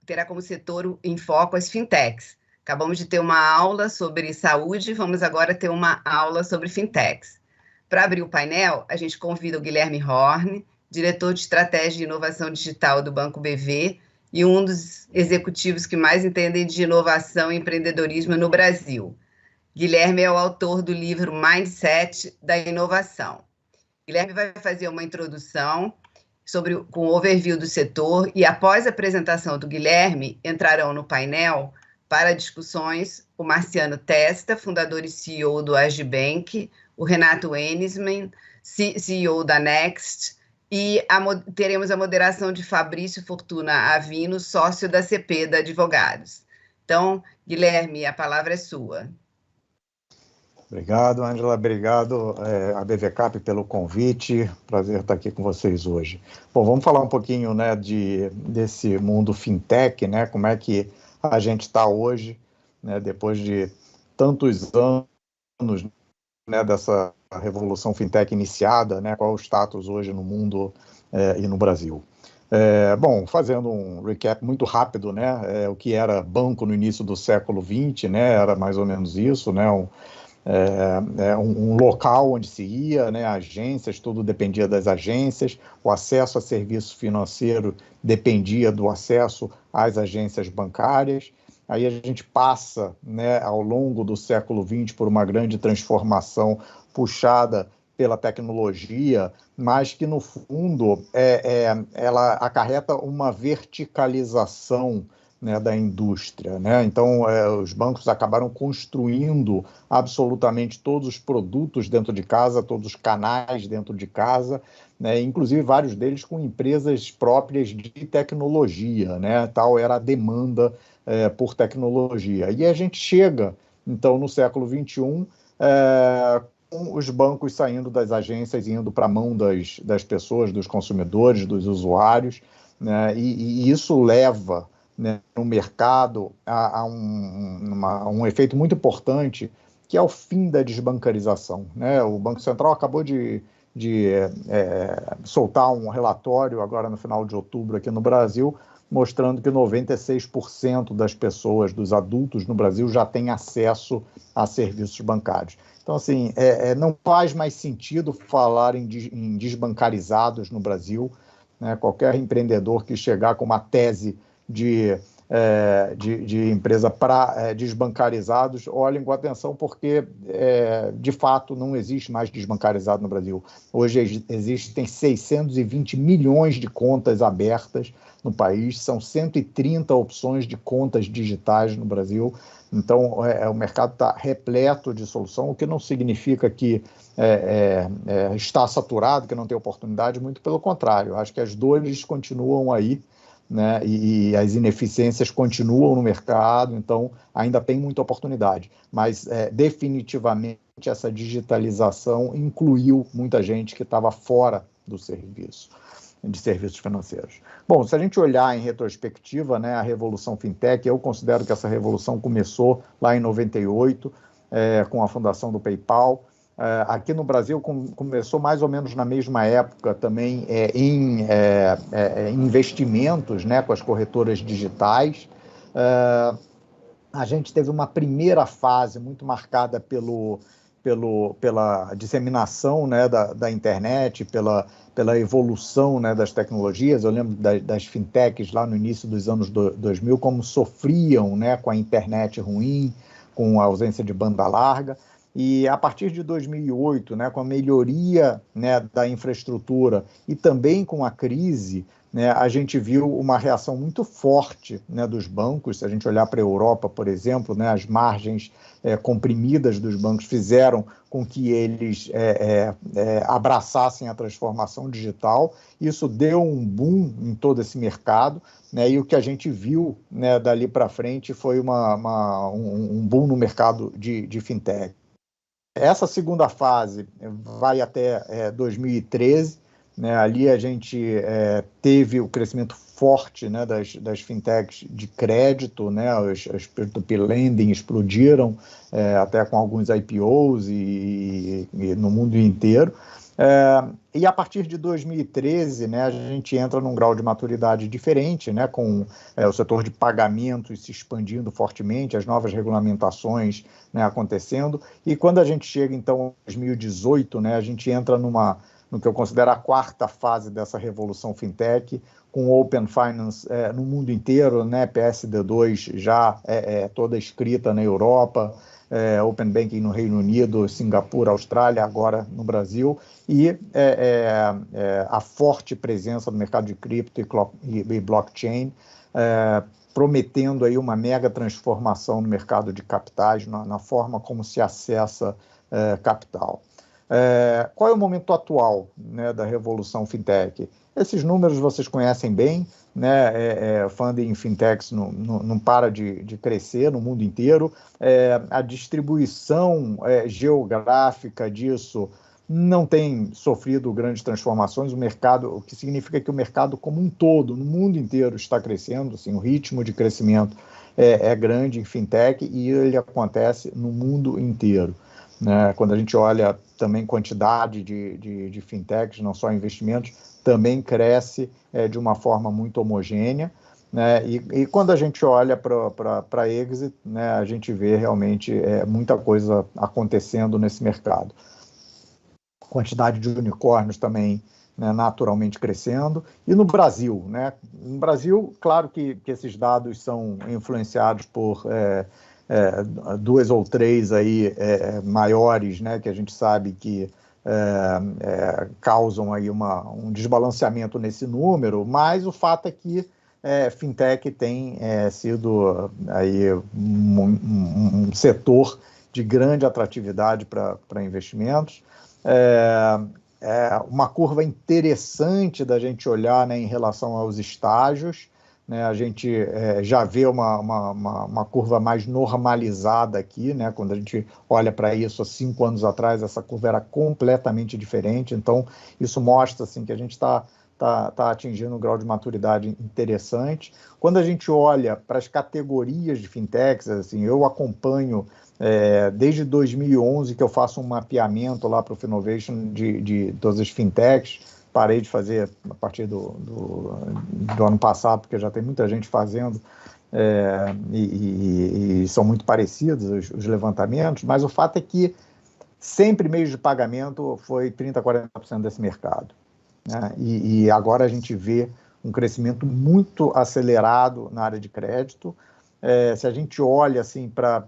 terá como setor em foco as fintechs. Acabamos de ter uma aula sobre saúde, vamos agora ter uma aula sobre fintechs. Para abrir o painel, a gente convida o Guilherme Horn, diretor de Estratégia e Inovação Digital do Banco BV e um dos executivos que mais entendem de inovação e empreendedorismo no Brasil. Guilherme é o autor do livro Mindset da Inovação. Guilherme vai fazer uma introdução com o overview do setor e, após a apresentação do Guilherme, entrarão no painel para discussões o Marciano Testa, fundador e CEO do Agibank, o Renato Enisman, CEO da Next, e teremos a moderação de Fabrício Fortuna Avino, sócio da Cepeda Advogados. Então, Guilherme, a palavra é sua. Obrigado, Ângela. Obrigado a BVCap pelo convite. Prazer estar aqui com vocês hoje. Bom, vamos falar um pouquinho, né, desse mundo fintech, né, como é que a gente está hoje, né, depois de tantos anos, né, dessa revolução fintech iniciada, né, qual é o status hoje no mundo e no Brasil. Bom, fazendo um recap muito rápido, né, o que era banco no início do século XX, né, era mais ou menos isso, né, um local onde se ia, né, agências, tudo dependia das agências, o acesso a serviço financeiro dependia do acesso às agências bancárias. Aí a gente passa, né, ao longo do século XX por uma grande transformação puxada pela tecnologia, mas que no fundo ela acarreta uma verticalização, né, da indústria, né? Então, os bancos acabaram construindo absolutamente todos os produtos dentro de casa, todos os canais dentro de casa, né? Inclusive vários deles com empresas próprias de tecnologia, né? Tal era a demanda por tecnologia. E a gente chega, então, no século XXI, com os bancos saindo das agências e indo para a mão das pessoas, dos consumidores, dos usuários, né? E isso leva, né, no mercado a um efeito muito importante, que é o fim da desbancarização, né? O Banco Central acabou de soltar um relatório agora no final de outubro aqui no Brasil, mostrando que 96% das pessoas, dos adultos no Brasil, já têm acesso a serviços bancários. Então, assim, não faz mais sentido falar em desbancarizados no Brasil, né? Qualquer empreendedor que chegar com uma tese de empresa para desbancarizados, olhem com atenção, porque, de fato, não existe mais desbancarizado no Brasil. Hoje existem 620 milhões de contas abertas no país, são 130 opções de contas digitais no Brasil. Então, o mercado está repleto de solução, o que não significa que está saturado, que não tem oportunidade, muito pelo contrário. Acho que as dores continuam aí, né, e as ineficiências continuam no mercado, então ainda tem muita oportunidade, mas definitivamente essa digitalização incluiu muita gente que estava fora do serviço, de serviços financeiros. Bom, se a gente olhar em retrospectiva, né, a revolução fintech, eu considero que essa revolução começou lá em 98, com a fundação do PayPal. Aqui no Brasil começou mais ou menos na mesma época também em investimentos, né, com as corretoras digitais. A gente teve uma primeira fase muito marcada pela disseminação, né, da internet, pela evolução, né, das tecnologias. Eu lembro das fintechs lá no início dos anos 2000, como sofriam, né, com a internet ruim, com a ausência de banda larga. E a partir de 2008, né, com a melhoria, né, da infraestrutura e também com a crise, né, a gente viu uma reação muito forte, né, dos bancos. Se a gente olhar para a Europa, por exemplo, né, as margens comprimidas dos bancos fizeram com que eles abraçassem a transformação digital. Isso deu um boom em todo esse mercado, né, e o que a gente viu, né, dali para frente foi um boom no mercado de fintech. Essa segunda fase vai até 2013, né? Ali a gente teve o crescimento forte, né, das fintechs de crédito, né? As peer-to-peer lending explodiram, até com alguns IPOs e no mundo inteiro. E a partir de 2013, né, a gente entra num grau de maturidade diferente, né, com o setor de pagamentos se expandindo fortemente, as novas regulamentações, né, acontecendo, e quando a gente chega, então, em 2018, né, a gente entra no que eu considero a quarta fase dessa revolução fintech, com Open Finance no mundo inteiro, né, PSD2 já toda escrita na Europa, Open Banking no Reino Unido, Singapura, Austrália, agora no Brasil, e a forte presença do mercado de cripto e blockchain, prometendo aí uma mega transformação no mercado de capitais, na forma como se acessa capital. Qual é o momento atual, né, da revolução fintech? Esses números vocês conhecem bem, né? Funding em fintechs não para de crescer no mundo inteiro. A distribuição geográfica disso não tem sofrido grandes transformações. O que significa que o mercado como um todo, no mundo inteiro, está crescendo. Assim, o ritmo de crescimento é grande em fintech e ele acontece no mundo inteiro. Né? Quando a gente olha também quantidade de fintechs, não só investimentos, também cresce de uma forma muito homogênea, né? E quando a gente olha para exit, né, a gente vê realmente muita coisa acontecendo nesse mercado. Quantidade de unicórnios também, né, naturalmente crescendo. E no Brasil, né? No Brasil, claro que esses dados são influenciados por duas ou três aí, maiores, né, que a gente sabe que causam aí um desbalanceamento nesse número, mas o fato é que fintech tem sido aí um setor de grande atratividade para investimentos. Uma curva interessante da gente olhar, né, em relação aos estágios, né? A gente já vê uma curva mais normalizada aqui, né? Quando a gente olha para isso há 5 anos atrás, essa curva era completamente diferente, então isso mostra assim, que a gente está atingindo um grau de maturidade interessante. Quando a gente olha para as categorias de fintechs, assim, eu acompanho desde 2011 que eu faço um mapeamento lá para o Finovation de todas as fintechs. Parei de fazer a partir do ano passado, porque já tem muita gente fazendo, e são muito parecidos os levantamentos, mas o fato é que sempre meios de pagamento foi 30%, 40% desse mercado, né? E agora a gente vê um crescimento muito acelerado na área de crédito. Se a gente olha assim, para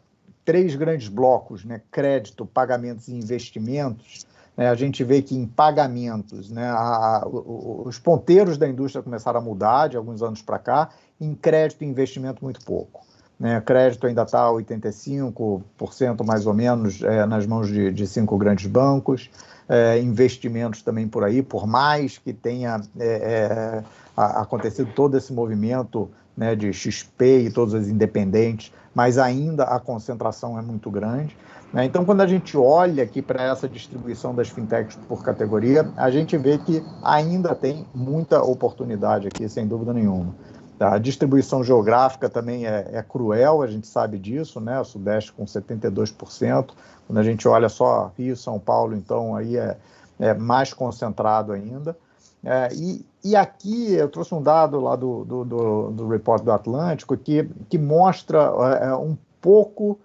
3 grandes blocos, né, crédito, pagamentos e investimentos, a gente vê que em pagamentos, né, os ponteiros da indústria começaram a mudar de alguns anos para cá, em crédito e investimento muito pouco. Né? Crédito ainda está 85% mais ou menos nas mãos de 5 grandes bancos, investimentos também por aí, por mais que tenha acontecido todo esse movimento, né, de XP e todas as independentes, mas ainda a concentração é muito grande. Então, quando a gente olha aqui para essa distribuição das fintechs por categoria, a gente vê que ainda tem muita oportunidade aqui, sem dúvida nenhuma. A distribuição geográfica também é cruel, a gente sabe disso, né? O Sudeste com 72%, quando a gente olha só Rio, São Paulo, então aí é mais concentrado ainda. E aqui eu trouxe um dado lá do report do Atlântico que mostra um pouco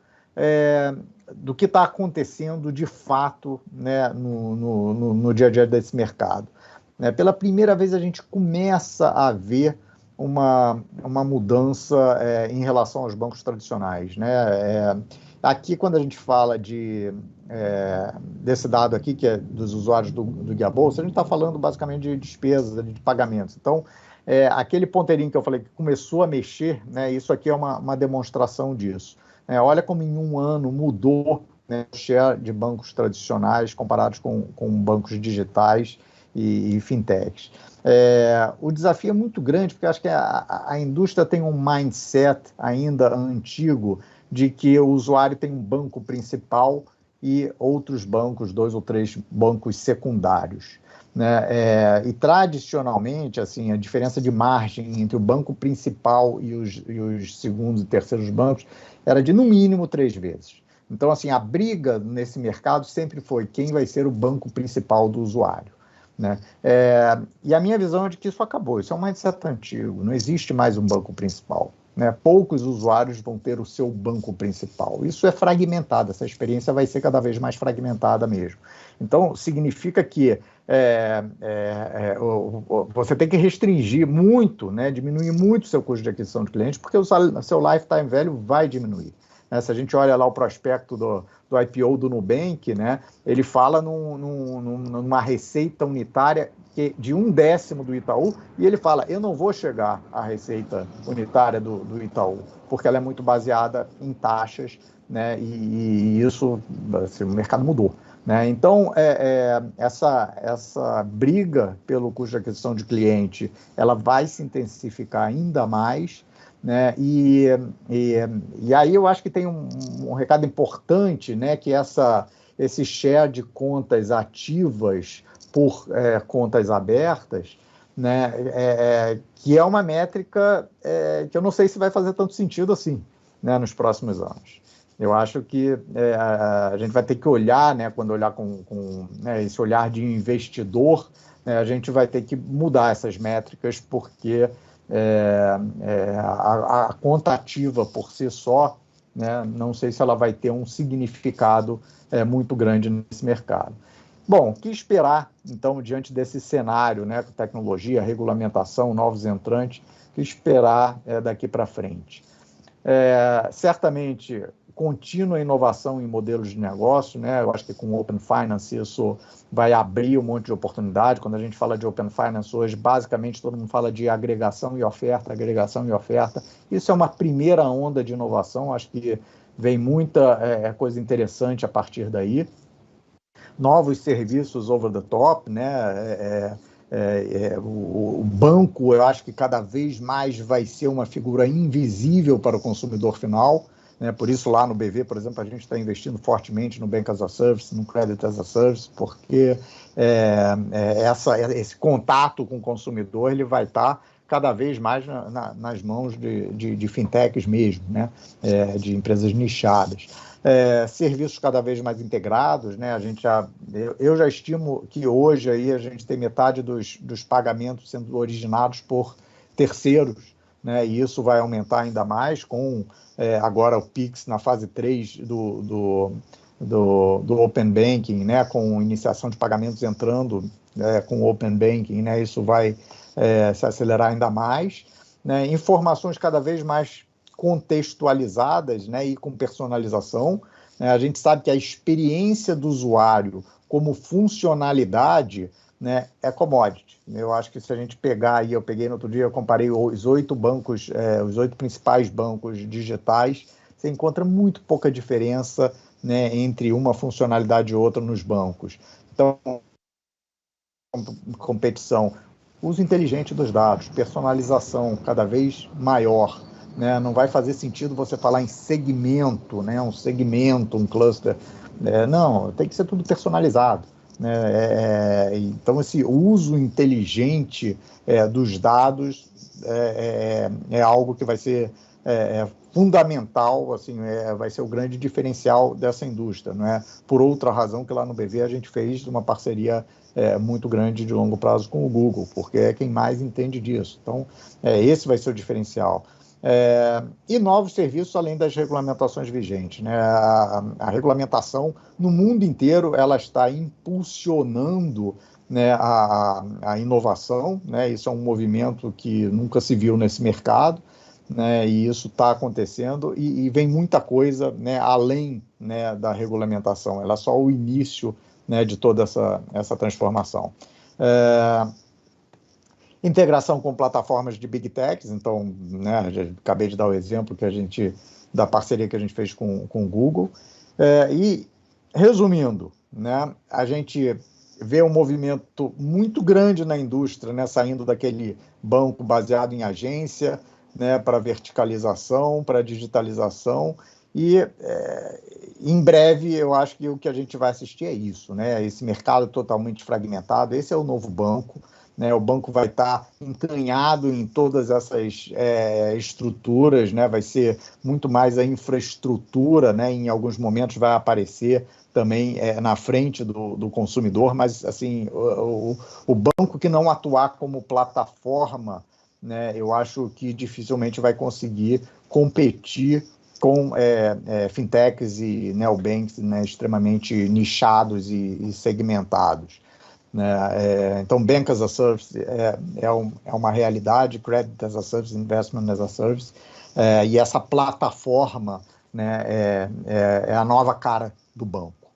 do que está acontecendo de fato, né, no dia a dia desse mercado. Pela primeira vez a gente começa a ver uma mudança em relação aos bancos tradicionais, né? Aqui, quando a gente fala desse dado aqui, que é dos usuários do Guia Bolsa, a gente está falando basicamente de despesas, de pagamentos. Então, aquele ponteirinho que eu falei que começou a mexer, né, isso aqui é uma demonstração disso. Olha como em um ano mudou, né, o share de bancos tradicionais comparados com bancos digitais e fintechs. O desafio é muito grande, porque acho que a indústria tem um mindset ainda antigo de que o usuário tem um banco principal e outros bancos, 2 ou 3 bancos secundários. Né? E tradicionalmente, assim, a diferença de margem entre o banco principal e os segundos e terceiros bancos era de, no mínimo, 3 vezes. Então, assim, a briga nesse mercado sempre foi quem vai ser o banco principal do usuário, né? E a minha visão é de que isso acabou, isso é um mindset antigo, não existe mais um banco principal, né? Poucos usuários vão ter o seu banco principal. Isso é fragmentado, essa experiência vai ser cada vez mais fragmentada mesmo. Então, significa que você tem que restringir muito, né? Diminuir muito o seu custo de aquisição de clientes, porque o seu lifetime value vai diminuir. Se a gente olha lá o prospecto do IPO do Nubank, né, ele fala numa receita unitária de 1/10 do Itaú, e ele fala, eu não vou chegar à receita unitária do Itaú, porque ela é muito baseada em taxas, né, e isso, assim, o mercado mudou. Né? Então, essa briga pelo custo de aquisição de cliente, ela vai se intensificar ainda mais, né? E aí eu acho que tem um recado importante, né? Que esse share de contas ativas por contas abertas, né? Que é uma métrica que eu não sei se vai fazer tanto sentido assim, né? Nos próximos anos. Eu acho que a gente vai ter que olhar, né? Quando olhar com né, esse olhar de investidor, né, a gente vai ter que mudar essas métricas, porque a conta ativa por si só, né, não sei se ela vai ter um significado muito grande nesse mercado. Bom, o que esperar, então, diante desse cenário, né, com tecnologia, regulamentação, novos entrantes, o que esperar daqui para frente? Certamente, contínua inovação em modelos de negócio, né? Eu acho que com o Open Finance isso vai abrir um monte de oportunidade. Quando a gente fala de Open Finance hoje, basicamente todo mundo fala de agregação e oferta, agregação e oferta. Isso é uma primeira onda de inovação, acho que vem muita coisa interessante a partir daí. Novos serviços over the top, né? O banco, eu acho que cada vez mais vai ser uma figura invisível para o consumidor final, né? Por isso, lá no BV, por exemplo, a gente está investindo fortemente no Bank as a Service, no Credit as a Service, porque esse contato com o consumidor ele vai estar cada vez mais nas mãos de fintechs mesmo, né? De empresas nichadas. Serviços cada vez mais integrados, né? Eu já estimo que hoje aí a gente tem metade dos pagamentos sendo originados por terceiros, né? E isso vai aumentar ainda mais com agora o Pix na fase 3 do Open Banking, né? Com iniciação de pagamentos entrando com o Open Banking, né? Isso vai se acelerar ainda mais, né? Informações cada vez mais contextualizadas, né, e com personalização. A gente sabe que a experiência do usuário como funcionalidade, né, é commodity. Eu acho que se a gente pegar aí, eu peguei no outro dia, eu comparei os 8 bancos, os 8 principais bancos digitais, você encontra muito pouca diferença, né, entre uma funcionalidade e outra nos bancos. Então, competição, uso inteligente dos dados, personalização cada vez maior, né? Não vai fazer sentido você falar em segmento, né? Um segmento, um cluster. Não, tem que ser tudo personalizado, né? Então, esse uso inteligente dos dados é algo que vai ser fundamental, assim, vai ser o grande diferencial dessa indústria, não é? Por outra razão que lá no BV a gente fez uma parceria muito grande de longo prazo com o Google, porque é quem mais entende disso. Então, esse vai ser o diferencial. E novos serviços além das regulamentações vigentes, né? A regulamentação no mundo inteiro ela está impulsionando, né, a inovação, né? Isso é um movimento que nunca se viu nesse mercado, né? E isso está acontecendo e vem muita coisa, né, além, né, da regulamentação. Ela é só o início, né, de toda essa transformação. Integração com plataformas de Big Techs, então, né, já acabei de dar o exemplo da parceria que a gente fez com o Google. E, resumindo, né, a gente vê um movimento muito grande na indústria, né, saindo daquele banco baseado em agência, né, para verticalização, para digitalização, e em breve, eu acho que o que a gente vai assistir é isso, né? Esse mercado totalmente fragmentado. Esse é o novo banco, né? O banco vai estar entranhado em todas essas estruturas, né? Vai ser muito mais a infraestrutura, né? Em alguns momentos vai aparecer também na frente do consumidor, mas assim, o banco que não atuar como plataforma, né? Eu acho que dificilmente vai conseguir competir com fintechs e neobanks, né, extremamente nichados e segmentados, né? Então, Bank as a Service é uma realidade, Credit as a Service, Investment as a Service, e essa plataforma, né, é a nova cara do banco.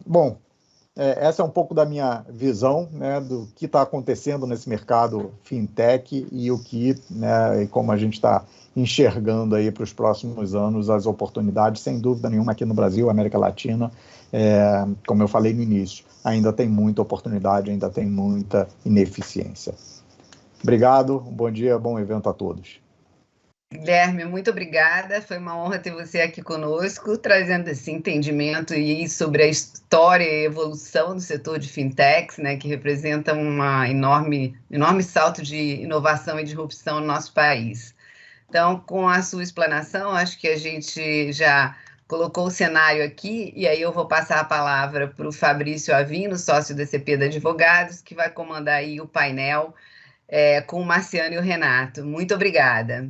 Bom, essa é um pouco da minha visão, né, do que está acontecendo nesse mercado fintech e o que, né, e como a gente está enxergando aí para os próximos anos as oportunidades, sem dúvida nenhuma aqui no Brasil, América Latina, como eu falei no início, ainda tem muita oportunidade, ainda tem muita ineficiência. Obrigado, um bom dia, bom evento a todos. Guilherme, muito obrigada. Foi uma honra ter você aqui conosco, trazendo esse entendimento e sobre a história e evolução do setor de fintechs, né, que representa um enorme salto de inovação e disrupção no nosso país. Então, com a sua explanação, acho que a gente já colocou o cenário aqui, e aí eu vou passar a palavra para o Fabrício Avino, sócio da CP de Advogados, que vai comandar aí o painel com o Marciano e o Renato. Muito obrigada.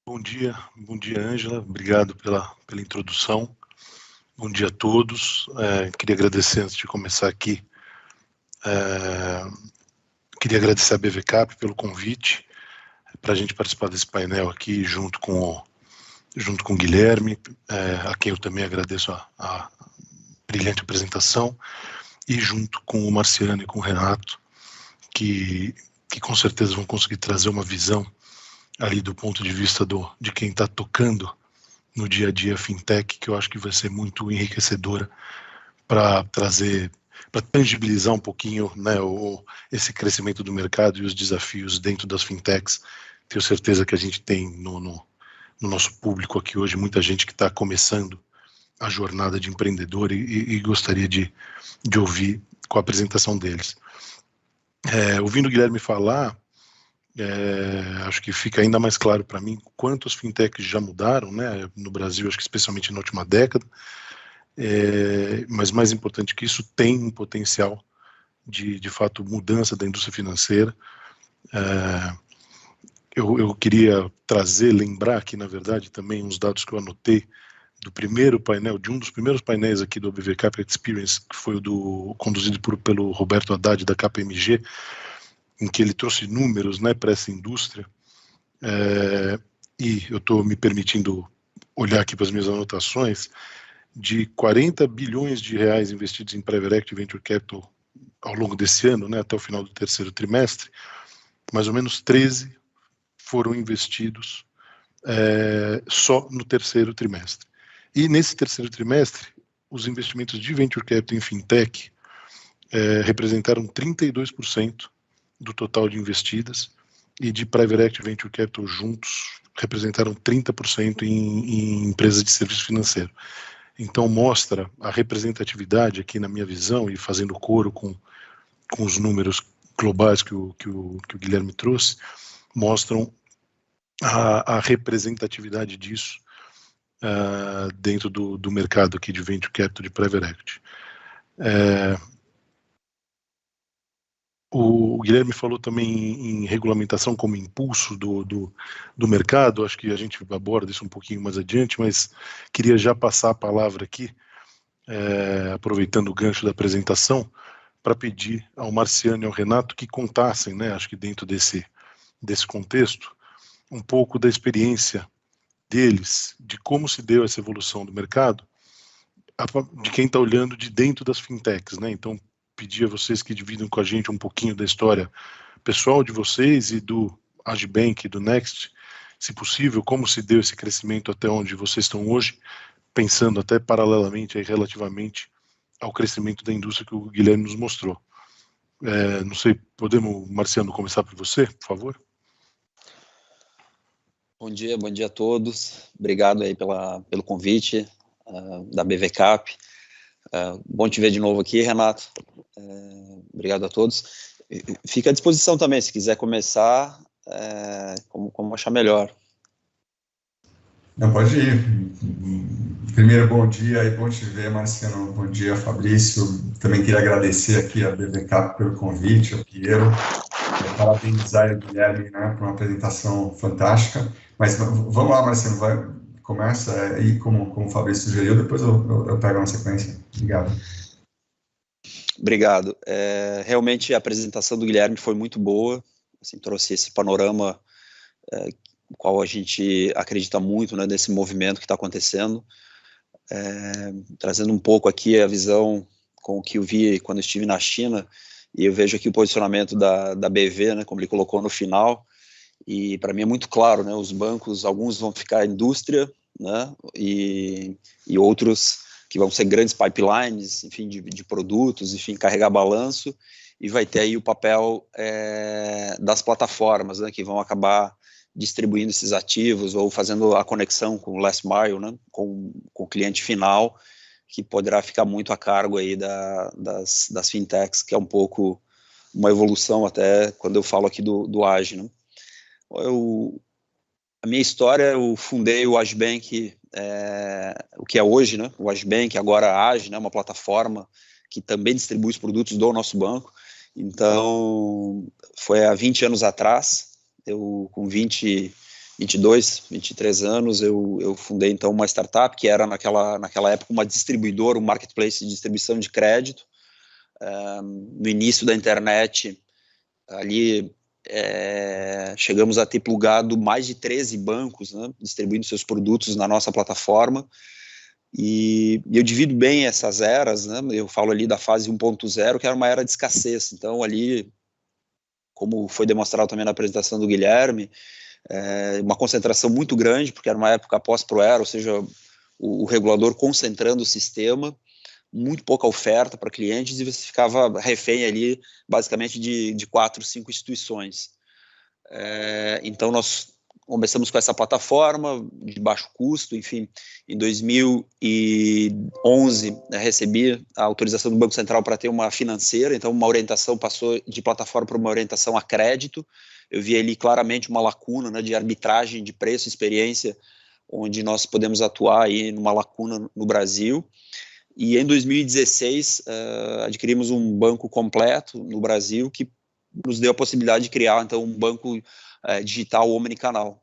Bom dia, Ângela, obrigado pela introdução, bom dia a todos, queria agradecer antes de começar aqui, queria agradecer a BVCap pelo convite, para a gente participar desse painel aqui junto com o Guilherme, a quem eu também agradeço a brilhante apresentação, e junto com o Marciano e com o Renato, que com certeza vão conseguir trazer uma visão ali do ponto de vista de quem está tocando no dia a dia fintech, que eu acho que vai ser muito enriquecedora para trazer, para tangibilizar um pouquinho, né, esse crescimento do mercado e os desafios dentro das fintechs. Tenho certeza que a gente tem no nosso público aqui hoje muita gente que está começando a jornada de empreendedor e gostaria de ouvir com a apresentação deles. Ouvindo o Guilherme falar, acho que fica ainda mais claro para mim quanto as fintechs já mudaram, né, no Brasil, acho que especialmente na última década, mas mais importante que isso, tem um potencial de fato mudança da indústria financeira. Eu queria lembrar aqui, na verdade, também uns dados que eu anotei do primeiro painel, de um dos primeiros painéis aqui do BVCap Experience, que foi conduzido pelo Roberto Haddad, da KPMG, em que ele trouxe números, né, para essa indústria, e eu estou me permitindo olhar aqui para as minhas anotações, de 40 bilhões de reais investidos em Private Equity e Venture Capital ao longo desse ano, né, até o final do terceiro trimestre, mais ou menos 13 foram investidos só no terceiro trimestre. E nesse terceiro trimestre, os investimentos de Venture Capital em Fintech representaram 32% do total de investidas, e de Private Equity e Venture Capital juntos representaram 30% em empresas de serviço financeiro. Então mostra a representatividade aqui, na minha visão, e fazendo coro com os números globais que o Guilherme trouxe, mostram a representatividade disso dentro do mercado aqui de Venture Capital, de Private Equity. O Guilherme falou também em regulamentação como impulso do mercado, acho que a gente aborda isso um pouquinho mais adiante, mas queria já passar a palavra aqui, aproveitando o gancho da apresentação, para pedir ao Marciano e ao Renato que contassem, né, acho que dentro desse contexto, um pouco da experiência deles, de como se deu essa evolução do mercado, de quem está olhando de dentro das fintechs, né? Então, pedir a vocês que dividam com a gente um pouquinho da história pessoal de vocês e do Agibank e do Next, se possível, como se deu esse crescimento até onde vocês estão hoje, pensando até paralelamente, aí, relativamente ao crescimento da indústria que o Guilherme nos mostrou. Não sei, podemos, Marciano, começar por você, por favor? Bom dia a todos. Obrigado aí pelo convite da BV Cap. Bom te ver de novo aqui, Renato. Obrigado a todos. Fica à disposição também, se quiser começar, como achar melhor. Não, pode ir. Primeiro, bom dia e bom te ver, Marciano. Bom dia, Fabrício. Também queria agradecer aqui a BV Cap pelo convite, ao Piero. Parabenizar o Guilherme, né, por uma apresentação fantástica. Mas vamos lá, Marciano, começa aí como o Fabrício sugeriu, depois eu pego na sequência. Obrigado. Obrigado. Realmente a apresentação do Guilherme foi muito boa, assim, trouxe esse panorama no qual a gente acredita muito, né, desse movimento que está acontecendo, trazendo um pouco aqui a visão com o que eu vi quando estive na China, e eu vejo aqui o posicionamento da BV, né, como ele colocou no final, e para mim é muito claro, né, os bancos, alguns vão ficar indústria, né, e outros que vão ser grandes pipelines, enfim, de produtos, enfim, carregar balanço, e vai ter aí o papel das plataformas, né, que vão acabar distribuindo esses ativos ou fazendo a conexão com o last mile, né, com o cliente final, que poderá ficar muito a cargo aí das fintechs, que é um pouco uma evolução até quando eu falo aqui do Age, né. A minha história, eu fundei o Agibank, o que é hoje, né, o Agibank, agora a Age, né, uma plataforma que também distribui os produtos do nosso banco. Então, foi há 20 anos atrás, eu com 22, 23 anos, eu fundei então uma startup que era naquela época uma distribuidora, um marketplace de distribuição de crédito. No início da internet, ali chegamos a ter plugado mais de 13 bancos, né, distribuindo seus produtos na nossa plataforma. E eu divido bem essas eras, né, eu falo ali da fase 1.0, que era uma era de escassez. Então ali, como foi demonstrado também na apresentação do Guilherme, uma concentração muito grande, porque era uma época pós-Proera, ou seja, o regulador concentrando o sistema, muito pouca oferta para clientes, e você ficava refém ali, basicamente, de 4, 5 instituições. Então, nós começamos com essa plataforma de baixo custo, enfim, em 2011, recebi a autorização do Banco Central para ter uma financeira, então uma orientação passou de plataforma para uma orientação a crédito. Eu vi ali claramente uma lacuna, né, de arbitragem de preço e experiência, onde nós podemos atuar aí numa lacuna no Brasil. E em 2016, adquirimos um banco completo no Brasil, que nos deu a possibilidade de criar, então, um banco digital omnicanal.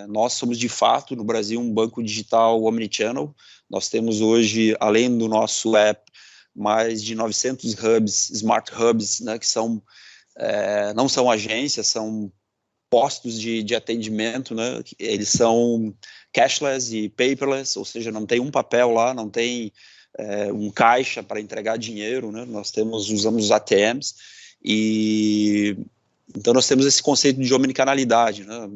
Nós somos, de fato, no Brasil, um banco digital omnichannel. Nós temos hoje, além do nosso app, mais de 900 hubs, smart hubs, né, que são, não são agências, são postos de atendimento, né, eles são cashless e paperless, ou seja, não tem um papel lá, não tem um caixa para entregar dinheiro, né, usamos os ATMs, e então nós temos esse conceito de omnicanalidade, né?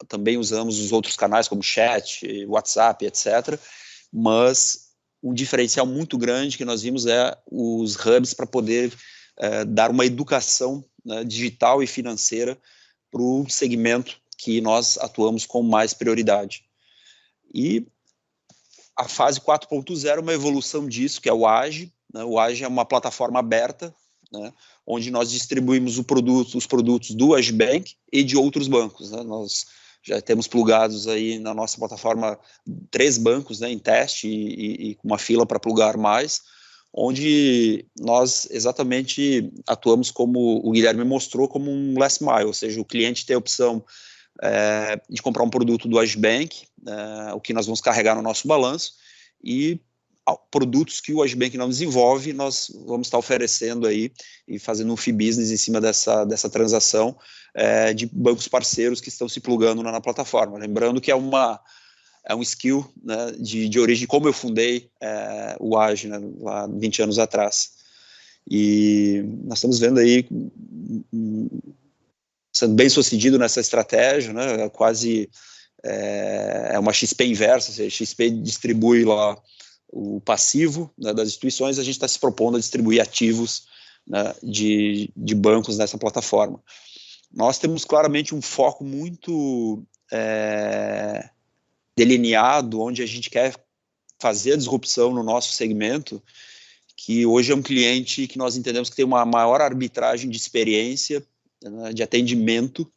Também usamos os outros canais como chat, WhatsApp, etc. Mas um diferencial muito grande que nós vimos é os hubs para poder dar uma educação, né, digital e financeira para o segmento que nós atuamos com mais prioridade. E a fase 4.0 é uma evolução disso, que é o Age, né? O Age é uma plataforma aberta, né, onde nós distribuímos os produtos do Agibank e de outros bancos, né. Nós já temos plugados aí na nossa plataforma 3 bancos, né, em teste e com uma fila para plugar mais, onde nós exatamente atuamos, como o Guilherme mostrou, como um last mile, ou seja, o cliente tem a opção de comprar um produto do Agibank, o que nós vamos carregar no nosso balanço, e produtos que o Agibank não desenvolve, nós vamos estar oferecendo aí e fazendo um fee business em cima dessa transação de bancos parceiros que estão se plugando na plataforma. Lembrando que é um skill, né, de origem, como eu fundei o Age, né, lá 20 anos atrás. E nós estamos vendo aí sendo bem sucedido nessa estratégia, né, quase uma XP inversa, ou seja, XP distribui lá o passivo, né, das instituições, a gente está se propondo a distribuir ativos, né, de bancos nessa plataforma. Nós temos claramente um foco muito delineado onde a gente quer fazer a disrupção no nosso segmento, que hoje é um cliente que nós entendemos que tem uma maior arbitragem de experiência, né, de atendimento,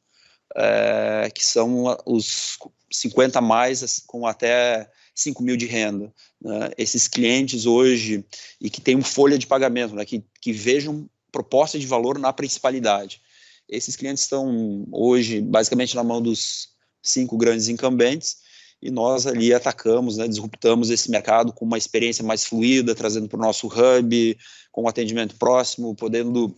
que são os 50 mais com até 5 mil de renda. Né? Esses clientes hoje, e que têm uma folha de pagamento, né, que vejam proposta de valor na principalidade. Esses clientes estão hoje basicamente na mão dos 5 grandes incumbentes, e nós ali atacamos, né, disruptamos esse mercado com uma experiência mais fluida, trazendo para o nosso hub, com um atendimento próximo, podendo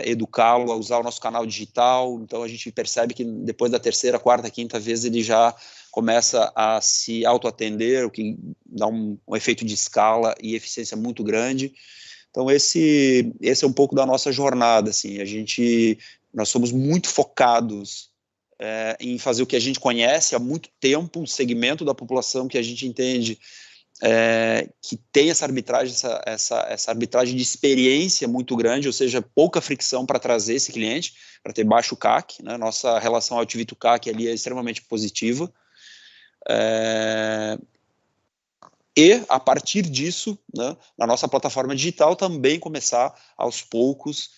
educá-lo a usar o nosso canal digital. Então a gente percebe que depois da terceira, quarta, quinta vez ele já começa a se autoatender, o que dá um efeito de escala e eficiência muito grande. Então esse é um pouco da nossa jornada, assim. Nós somos muito focados em fazer o que a gente conhece há muito tempo, um segmento da população que a gente entende que tem essa arbitragem, essa arbitragem de experiência muito grande, ou seja, pouca fricção para trazer esse cliente, para ter baixo CAC, né? Nossa relação LTV to CAC ali é extremamente positiva. E, a partir disso, né, na nossa plataforma digital, também começar, aos poucos,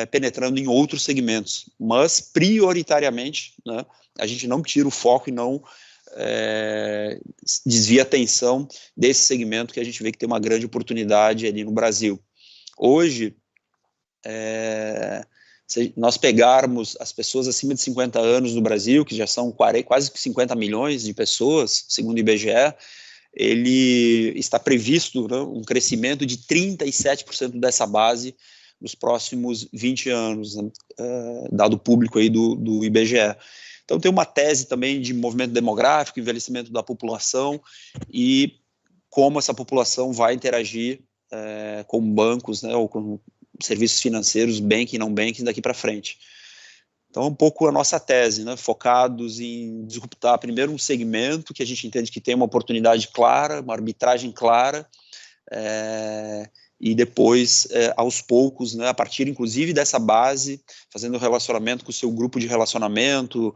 penetrando em outros segmentos. Mas, prioritariamente, né, a gente não tira o foco e não desvia a atenção desse segmento que a gente vê que tem uma grande oportunidade ali no Brasil. Hoje, se nós pegarmos as pessoas acima de 50 anos no Brasil, que já são quase 50 milhões de pessoas, segundo o IBGE, ele está previsto, né, um crescimento de 37% dessa base nos próximos 20 anos, né, dado público aí do IBGE. Então tem uma tese também de movimento demográfico, envelhecimento da população e como essa população vai interagir com bancos, né, ou com serviços financeiros, banking e não banking, daqui para frente. Então é um pouco a nossa tese, né, focados em disruptar primeiro um segmento que a gente entende que tem uma oportunidade clara, uma arbitragem clara, e depois, aos poucos, né, a partir inclusive dessa base, fazendo relacionamento com o seu grupo de relacionamento,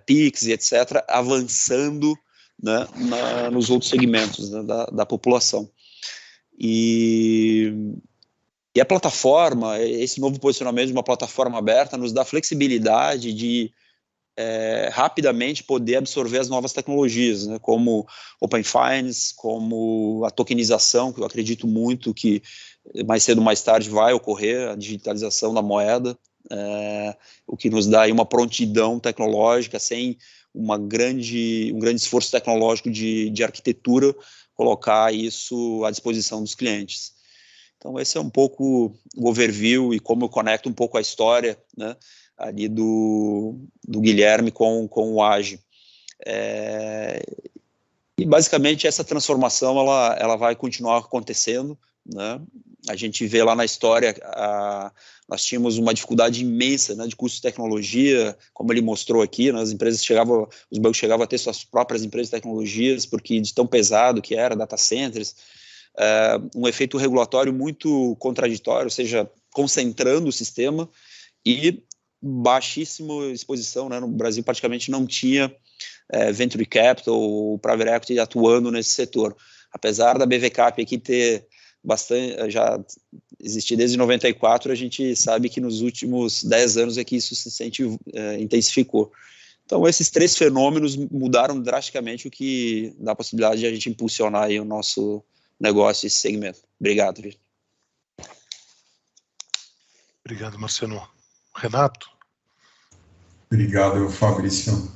Pix e etc., avançando, né, nos outros segmentos, né, da população. E a plataforma, esse novo posicionamento de uma plataforma aberta, nos dá flexibilidade de rapidamente poder absorver as novas tecnologias, né, como Open Finance, como a tokenização, que eu acredito muito que mais cedo ou mais tarde vai ocorrer, a digitalização da moeda, o que nos dá aí uma prontidão tecnológica, sem um grande esforço tecnológico de arquitetura, colocar isso à disposição dos clientes. Então esse é um pouco o overview e como eu conecto um pouco a história, né, ali do Guilherme com o Agi. E basicamente essa transformação ela vai continuar acontecendo, né? A gente vê lá na história, nós tínhamos uma dificuldade imensa, né, de custo de tecnologia, como ele mostrou aqui, né, os bancos chegavam a ter suas próprias empresas de tecnologias, porque de tão pesado que era, data centers, um efeito regulatório muito contraditório, ou seja, concentrando o sistema e baixíssima exposição, né? No Brasil praticamente não tinha venture capital ou private equity atuando nesse setor, apesar da BVCap aqui ter bastante, já existir desde 94, a gente sabe que nos últimos 10 anos é que isso se intensificou. Então esses 3 fenômenos mudaram drasticamente, o que dá a possibilidade de a gente impulsionar aí o nosso negócio, esse segmento. Obrigado, Vitor. Obrigado, Marcelo. Renato? Obrigado, Fabrício.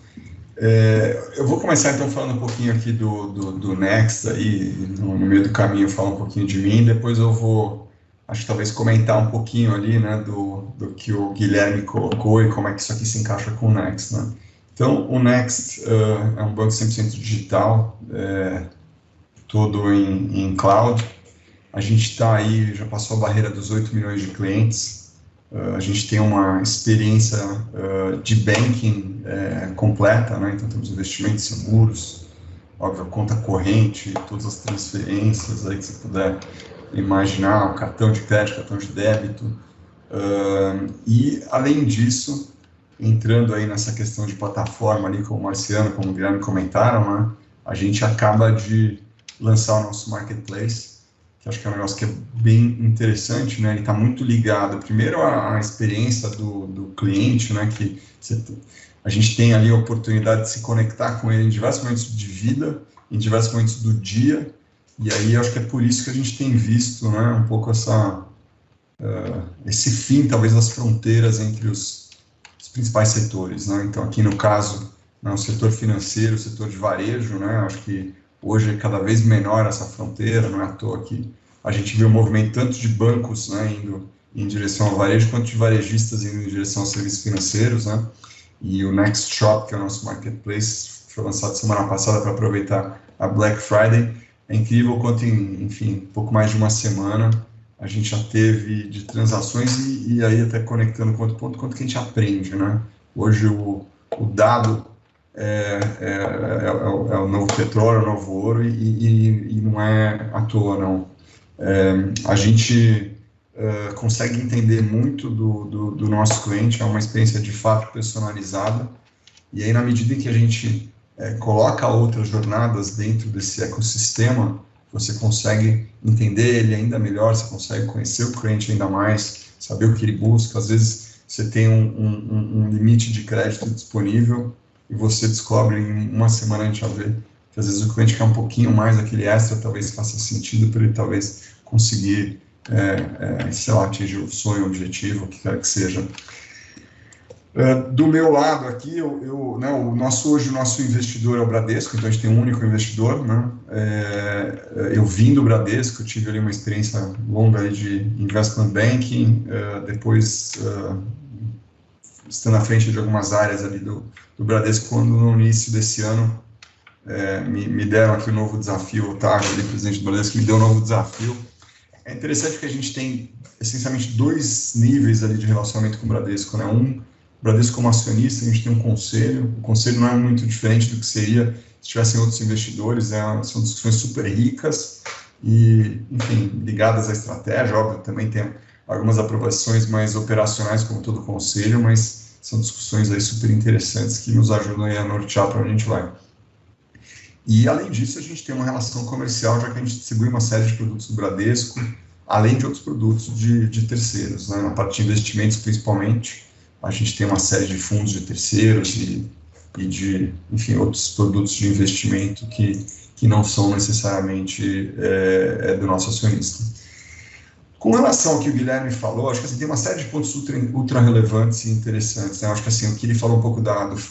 Eu vou começar então falando um pouquinho aqui do Next, aí, no meio do caminho falar um pouquinho de mim, depois eu vou, acho que talvez comentar um pouquinho ali, né, do que o Guilherme colocou e como é que isso aqui se encaixa com o Next, né. Então, o Next é um banco 100% digital, todo em cloud. A gente está aí, já passou a barreira dos 8 milhões de clientes. A gente tem uma experiência de banking completa, né? Então temos investimentos seguros, óbvio, conta corrente, todas as transferências aí que você puder imaginar, o cartão de crédito, cartão de débito. E, além disso, entrando aí nessa questão de plataforma ali, como o Marciano, como o Guilherme comentaram, né, a gente acaba de lançar o nosso marketplace, que acho que é um negócio que é bem interessante, né, ele está muito ligado, primeiro, à experiência do cliente, né, que a gente tem ali a oportunidade de se conectar com ele em diversos momentos de vida, em diversos momentos do dia, e aí acho que é por isso que a gente tem visto, né, um pouco esse fim, talvez, das fronteiras entre os principais setores, né? Então, aqui no caso, né, o setor financeiro, o setor de varejo, né, acho que hoje é cada vez menor essa fronteira, não é à toa que a gente vê um movimento tanto de bancos, né, indo em direção ao varejo, quanto de varejistas indo em direção aos serviços financeiros, né? E o Next Shop, que é o nosso marketplace, foi lançado semana passada para aproveitar a Black Friday. É incrível quanto enfim, pouco mais de uma semana a gente já teve de transações e aí até conectando com outro ponto, quanto que a gente aprende, né? Hoje o dado é o novo petróleo, é o novo ouro e não é à toa, não. A gente consegue entender muito do nosso cliente, é uma experiência de fato personalizada, e aí na medida em que a gente coloca outras jornadas dentro desse ecossistema, você consegue entender ele ainda melhor, você consegue conhecer o cliente ainda mais, saber o que ele busca. Às vezes você tem um limite de crédito disponível e você descobre em uma semana, a gente já vê que às vezes o cliente quer um pouquinho mais daquele extra, talvez faça sentido para ele talvez conseguir, sei lá, atingir o sonho, o objetivo, o que quer que seja. Do meu lado aqui, né, hoje o nosso investidor é o Bradesco, então a gente tem um único investidor, né? Eu vim do Bradesco, eu tive ali uma experiência longa ali de investment banking, depois estando à frente de algumas áreas ali do Bradesco, quando no início desse ano me deram aqui um novo desafio, o Otávio, ali, presidente do Bradesco, me deu um novo desafio. É interessante que a gente tem essencialmente dois níveis ali de relacionamento com o Bradesco, né? O Bradesco como acionista, a gente tem um conselho, o conselho não é muito diferente do que seria se tivessem outros investidores, são discussões super ricas e, enfim, ligadas à estratégia, óbvio, também tem algumas aprovações mais operacionais, como todo conselho, mas são discussões aí super interessantes que nos ajudam aí a nortear para onde a gente vai. E, além disso, a gente tem uma relação comercial, já que a gente distribui uma série de produtos do Bradesco, além de outros produtos de terceiros, né? Na parte de investimentos, principalmente, a gente tem uma série de fundos de terceiros e de, enfim, outros produtos de investimento que não são necessariamente do nosso acionista. Com relação ao que o Guilherme falou, acho que assim, tem uma série de pontos ultra relevantes e interessantes, né? Acho que assim, o que ele falou um pouco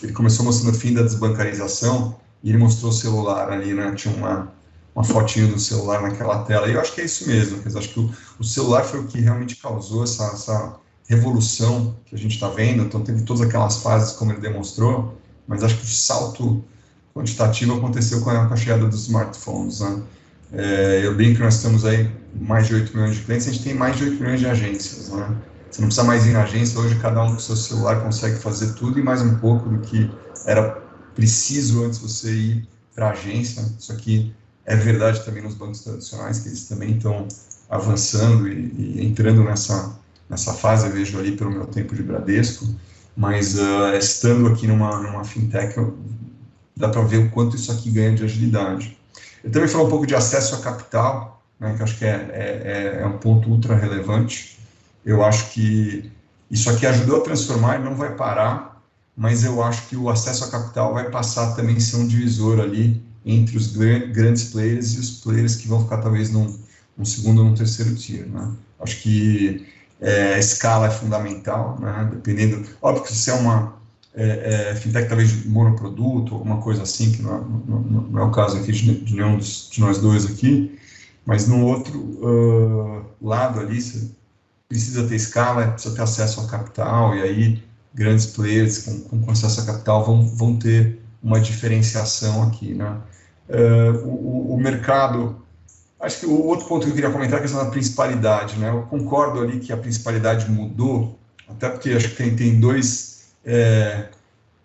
ele começou mostrando o fim da desbancarização e ele mostrou o celular ali, né? Tinha uma fotinho do celular naquela tela, e eu acho que é isso mesmo, eu acho que o celular foi o que realmente causou essa revolução que a gente está vendo. Então teve todas aquelas fases como ele demonstrou, mas acho que o salto quantitativo aconteceu com a chegada dos smartphones, né? Eu brinco que nós temos aí mais de 8 milhões de clientes, a gente tem mais de 8 milhões de agências, né? Você não precisa mais ir na agência, hoje cada um com o seu celular consegue fazer tudo e mais um pouco do que era preciso antes você ir para a agência. Isso aqui é verdade também nos bancos tradicionais, que eles também estão avançando e entrando nessa fase, eu vejo ali pelo meu tempo de Bradesco, mas estando aqui numa fintech, dá para ver o quanto isso aqui ganha de agilidade. Eu também falei um pouco de acesso a capital, né, que eu acho que é um ponto ultra relevante. Eu acho que isso aqui ajudou a transformar, não vai parar, mas eu acho que o acesso a capital vai passar também a ser um divisor ali entre os grandes players e os players que vão ficar talvez num segundo ou num terceiro tier, né? Acho que a escala é fundamental, né? Dependendo, óbvio que se é uma fintech talvez de monoproduto, alguma coisa assim, que não é o caso aqui de nenhum de nós dois aqui, mas no outro lado ali, você precisa ter escala, precisa ter acesso ao capital, e aí grandes players com acesso a capital vão ter uma diferenciação aqui, né? O mercado, acho que o outro ponto que eu queria comentar é a questão da principalidade, né? Eu concordo ali que a principalidade mudou, até porque acho que tem dois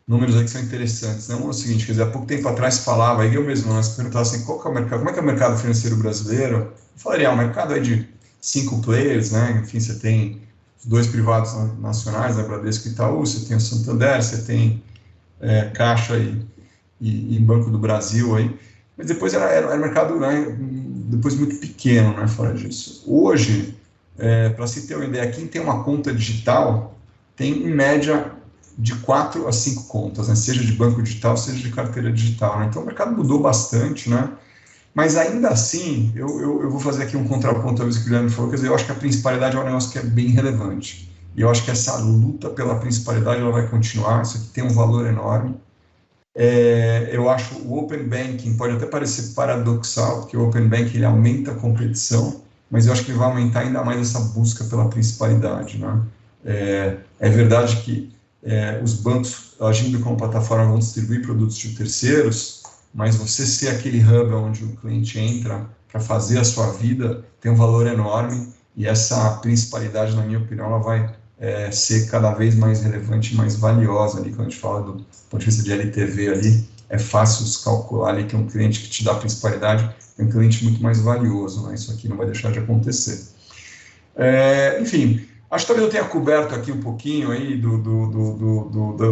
números aí que são interessantes, né? Um é o seguinte, quer dizer, há pouco tempo atrás falava, aí eu mesmo, nós perguntava assim, qual que é o mercado, como é que é o mercado financeiro brasileiro? Eu falaria, o mercado é de 5 players, né? Enfim, você tem os dois privados nacionais, a Bradesco e Itaú, você tem o Santander, você tem Caixa e Banco do Brasil aí, mas depois era um mercado, né, depois muito pequeno, né, fora disso. Hoje, para se ter uma ideia, quem tem uma conta digital tem, em média, de 4 a 5 contas, né, seja de banco digital, seja de carteira digital, né? Então o mercado mudou bastante, né? Mas ainda assim, eu vou fazer aqui um contraponto ao que o Guilherme falou, quer dizer, eu acho que a principalidade é um negócio que é bem relevante, e eu acho que essa luta pela principalidade ela vai continuar, isso aqui tem um valor enorme. Eu acho o Open Banking pode até parecer paradoxal, porque o Open Banking ele aumenta a competição, mas eu acho que ele vai aumentar ainda mais essa busca pela principalidade, né? É verdade que os bancos, agindo como plataforma, vão distribuir produtos de terceiros, mas você ser aquele hub onde o cliente entra para fazer a sua vida tem um valor enorme, e essa principalidade, na minha opinião, ela vai ser cada vez mais relevante e mais valiosa ali, quando a gente fala do ponto de vista de LTV ali, é fácil se calcular ali que um cliente que te dá principalidade é um cliente muito mais valioso, né? Isso aqui não vai deixar de acontecer. Enfim, acho que talvez eu tenha coberto aqui um pouquinho aí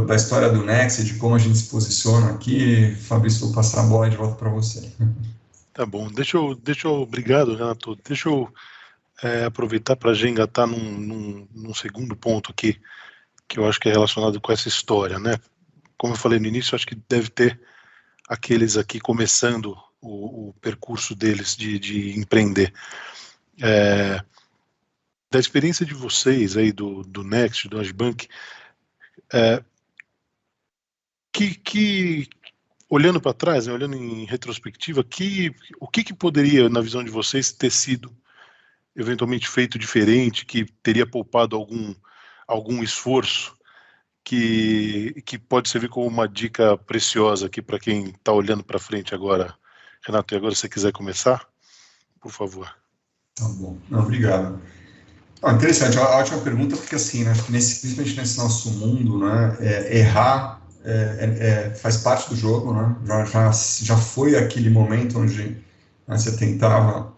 da história do Next, de como a gente se posiciona aqui. Fabrício, vou passar a bola de volta para você. Tá bom, obrigado, Renato. Deixa eu aproveitar para a gente engatar num segundo ponto aqui, que eu acho que é relacionado com essa história, né? Como eu falei no início, acho que deve ter aqueles aqui começando o percurso deles de empreender. Da experiência de vocês aí do Next, do Agibank, olhando para trás, né, olhando em retrospectiva, o que poderia, na visão de vocês, ter sido eventualmente feito diferente, que teria poupado algum esforço, que pode servir como uma dica preciosa aqui para quem está olhando para frente agora? Renato, e agora se você quiser começar, por favor. Tá bom, não, obrigado. Interessante, uma ótima pergunta, porque assim, né, principalmente nesse nosso mundo, né, errar faz parte do jogo, né, já foi aquele momento onde, né, se tentava,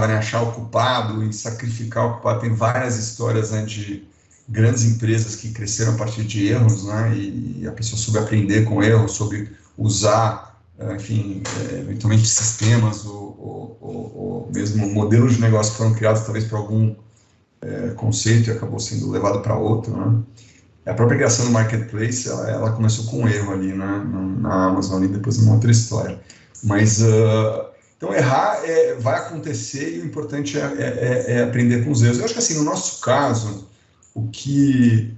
né, achar o culpado e sacrificar o culpado. Tem várias histórias, né, de grandes empresas que cresceram a partir de erros, né, e a pessoa soube aprender com erros, soube usar, enfim, eventualmente sistemas ou mesmo modelos de negócio que foram criados talvez por algum conceito e acabou sendo levado para outro, né. A própria criação do Marketplace, ela começou com um erro ali, né, na Amazon, e depois uma outra história. Mas... Então, errar vai acontecer, e o importante é aprender com os erros. Eu acho que, assim, no nosso caso, o que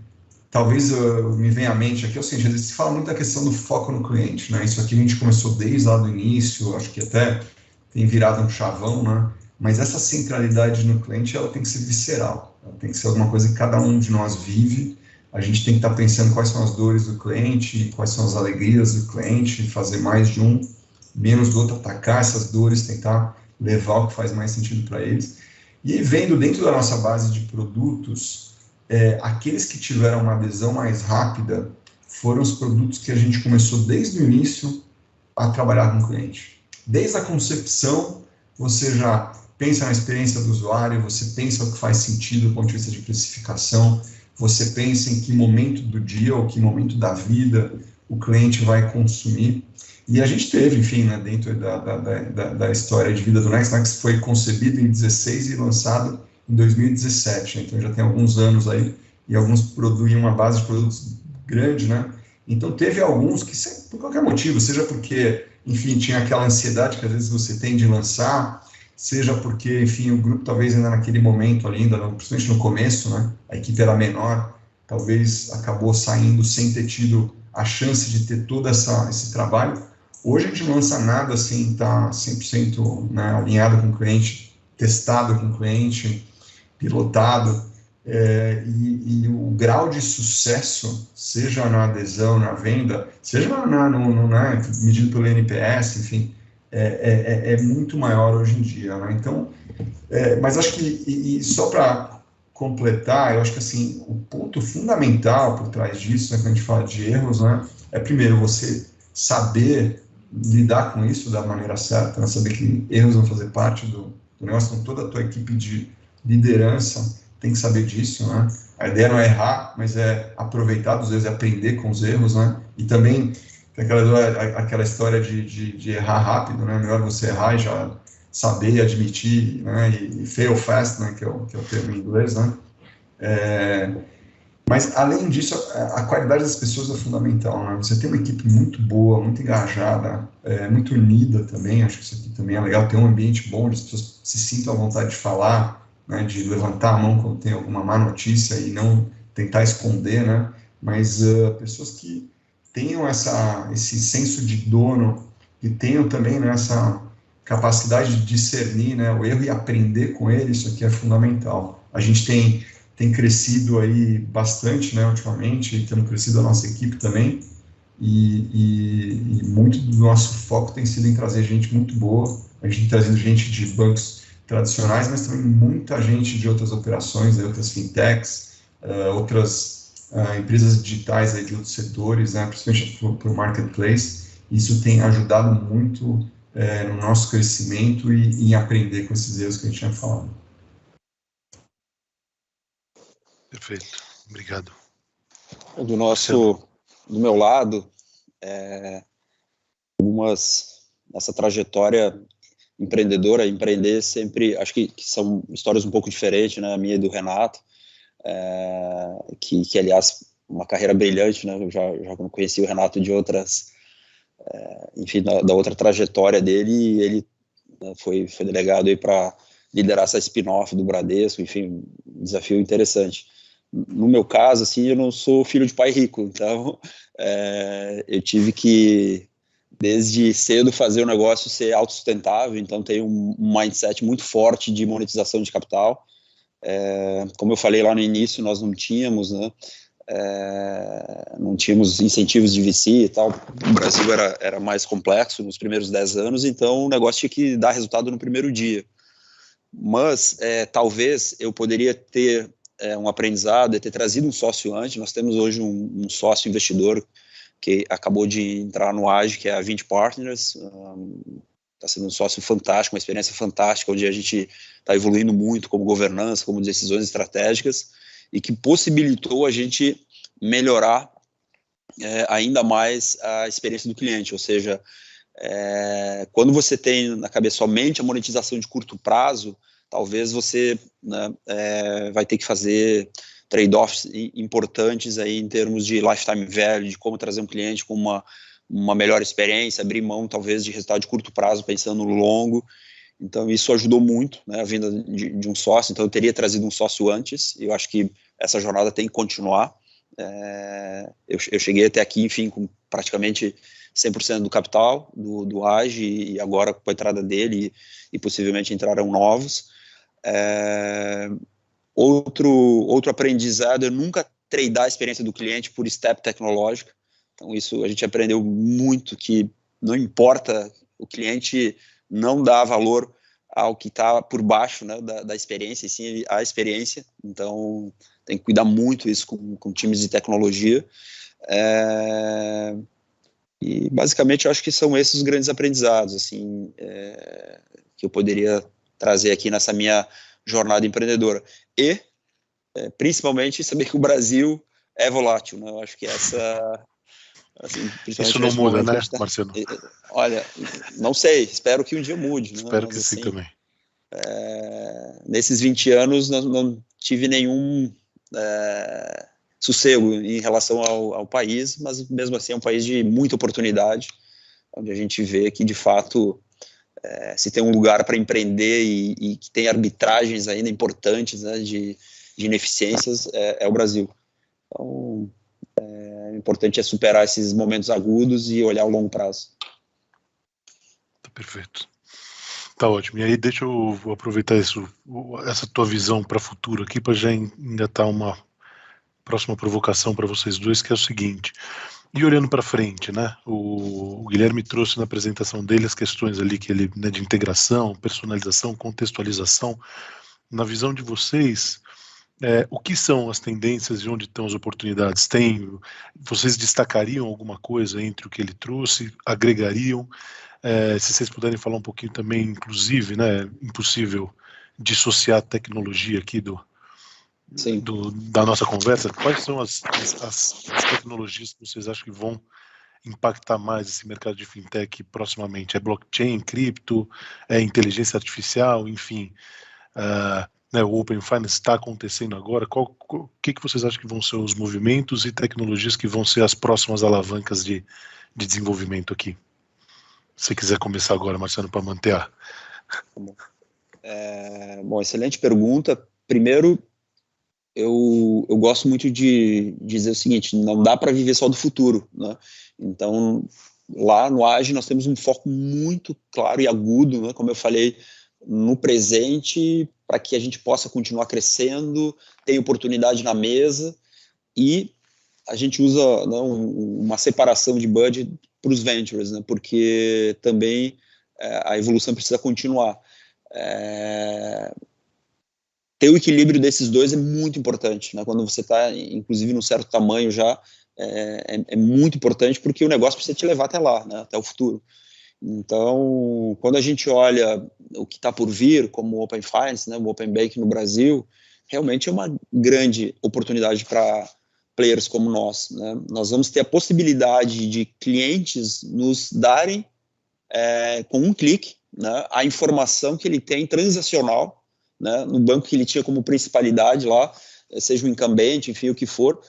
talvez me venha à mente aqui é o seguinte: se fala muito da questão do foco no cliente, né? Isso aqui a gente começou desde lá do início, acho que até tem virado um chavão, né? Mas essa centralidade no cliente, ela tem que ser visceral, ela tem que ser alguma coisa que cada um de nós vive. A gente tem que estar pensando quais são as dores do cliente, quais são as alegrias do cliente, fazer mais de um, menos do outro, atacar essas dores, tentar levar o que faz mais sentido para eles. E aí, vendo dentro da nossa base de produtos, aqueles que tiveram uma adesão mais rápida foram os produtos que a gente começou desde o início a trabalhar com o cliente. Desde a concepção, você já pensa na experiência do usuário, você pensa o que faz sentido do ponto de vista de precificação, você pensa em que momento do dia ou que momento da vida o cliente vai consumir. E a gente teve, enfim, né, dentro da história de vida do Next, que foi concebido em 2016 e lançado em 2017, né? Então já tem alguns anos aí, e alguns produziam uma base de produtos grande, né? Então teve alguns que, por qualquer motivo, seja porque, enfim, tinha aquela ansiedade que às vezes você tem de lançar, seja porque, enfim, o grupo talvez ainda naquele momento ali, principalmente no começo, né, a equipe era menor, talvez acabou saindo sem ter tido a chance de ter todo esse trabalho. Hoje a gente não lança nada assim, está 100%, né, alinhado com o cliente, testado com o cliente, pilotado, e o grau de sucesso, seja na adesão, na venda, seja medido pelo NPS, enfim, é muito maior hoje em dia, né? Então, mas acho que, e só para completar, eu acho que assim, o ponto fundamental por trás disso, né, quando a gente fala de erros, né, é primeiro você saber lidar com isso da maneira certa, né, saber que erros vão fazer parte do negócio, com toda a tua equipe de liderança tem que saber disso, né? A ideia não é errar, mas é aproveitar dos erros e aprender com os erros, né? E também tem aquela história de errar rápido, né? Melhor você errar e já saber admitir, né? E fail fast, né? Que é o termo em inglês, né? Mas, além disso, a qualidade das pessoas é fundamental, né? Você tem uma equipe muito boa, muito engajada, muito unida também, acho que isso aqui também é legal, ter um ambiente bom, onde as pessoas se sintam à vontade de falar, né, de levantar a mão quando tem alguma má notícia e não tentar esconder, né? Mas pessoas que tenham esse senso de dono, que tenham também, né, essa capacidade de discernir, né, o erro e aprender com ele, isso aqui é fundamental. A gente tem crescido aí bastante, né, ultimamente, temos crescido a nossa equipe também, e muito do nosso foco tem sido em trazer gente muito boa, a gente tem trazido gente de bancos tradicionais, mas também muita gente de outras operações, de outras fintechs, outras empresas digitais aí de outros setores, né, principalmente para o marketplace. Isso tem ajudado muito no nosso crescimento e em aprender com esses erros que a gente tinha falado. Perfeito, obrigado. Do meu lado, essa trajetória empreendedora, empreender sempre, acho que são histórias um pouco diferentes, né? A minha e do Renato, que aliás, uma carreira brilhante, né? Eu já conheci o Renato de outras, enfim, da outra trajetória dele, e ele foi delegado aí para liderar essa spin-off do Bradesco, enfim, um desafio interessante. No meu caso, assim, eu não sou filho de pai rico, então eu tive que, desde cedo, fazer o negócio ser autossustentável, então tenho um mindset muito forte de monetização de capital. Como eu falei lá no início, nós não tínhamos, né, não tínhamos incentivos de VC e tal, o Brasil era mais complexo nos primeiros 10 anos, então o negócio tinha que dar resultado no primeiro dia. Mas talvez eu poderia ter um aprendizado, ter trazido um sócio antes. Nós temos hoje um sócio investidor que acabou de entrar no AGE, que é a 20 Partners, está sendo um sócio fantástico, uma experiência fantástica, onde a gente está evoluindo muito como governança, como decisões estratégicas, e que possibilitou a gente melhorar ainda mais a experiência do cliente, ou seja, quando você tem na cabeça somente a monetização de curto prazo, talvez você, né, vai ter que fazer trade-offs importantes aí em termos de lifetime value, de como trazer um cliente com uma melhor experiência, abrir mão talvez de resultado de curto prazo pensando no longo. Então isso ajudou muito, né, a vinda de um sócio. Então eu teria trazido um sócio antes, e eu acho que essa jornada tem que continuar. Eu cheguei até aqui, enfim, com praticamente 100% do capital do AGE, e agora com a entrada dele e possivelmente entrarão novos. Outro aprendizado é nunca tradear a experiência do cliente por step tecnológica. Então isso a gente aprendeu muito, que não importa, o cliente não dá valor ao que está por baixo, né, da experiência, e sim a experiência. Então tem que cuidar muito isso com times de tecnologia. E basicamente eu acho que são esses os grandes aprendizados, assim, que eu poderia trazer aqui nessa minha jornada empreendedora. E principalmente saber que o Brasil é volátil, né? Eu acho que essa, assim, isso não muda, né, Marciano? Olha, não sei, espero que um dia mude. Espero, né? Mas, que assim, sim também. Nesses 20 anos não tive nenhum sossego em relação ao país, mas mesmo assim é um país de muita oportunidade, onde a gente vê que de fato se tem um lugar para empreender e que tem arbitragens ainda importantes, né, de ineficiências, é o Brasil. Então, o importante é superar esses momentos agudos e olhar o longo prazo. Tá perfeito. Tá ótimo. E aí deixa eu aproveitar essa tua visão para o futuro aqui, para já engatar uma próxima provocação para vocês dois, que é o seguinte: e olhando para frente, né? O Guilherme trouxe na apresentação dele as questões ali que ele, né, de integração, personalização, contextualização. Na visão de vocês, o que são as tendências e onde estão as oportunidades? Vocês destacariam alguma coisa entre o que ele trouxe? Agregariam? Se vocês puderem falar um pouquinho também, inclusive, né? Impossível dissociar a tecnologia aqui da nossa conversa, quais são as tecnologias que vocês acham que vão impactar mais esse mercado de fintech proximamente? É blockchain, cripto, é inteligência artificial, enfim, né, o Open Finance está acontecendo agora. O que vocês acham que vão ser os movimentos e tecnologias que vão ser as próximas alavancas de desenvolvimento aqui? Se você quiser começar agora, Marciano, para manter a... Bom, excelente pergunta. Primeiro, eu gosto muito de dizer o seguinte: não dá para viver só do futuro, né? Então, lá no AGE nós temos um foco muito claro e agudo, né, como eu falei, no presente, para que a gente possa continuar crescendo, ter oportunidade na mesa, e a gente usa, né, uma separação de budget para os ventures, né, porque também a evolução precisa continuar. Ter o equilíbrio desses dois é muito importante, né? Quando você está, inclusive, num certo tamanho já, é muito importante, porque o negócio precisa te levar até lá, né? Até o futuro. Então, quando a gente olha o que está por vir, como o Open Finance, né, o Open Banking no Brasil, realmente é uma grande oportunidade para players como nós, né? Nós vamos ter a possibilidade de clientes nos darem, com um clique, né, a informação que ele tem transacional, né, no banco que ele tinha como principalidade lá, seja um incumbente, enfim, o que for.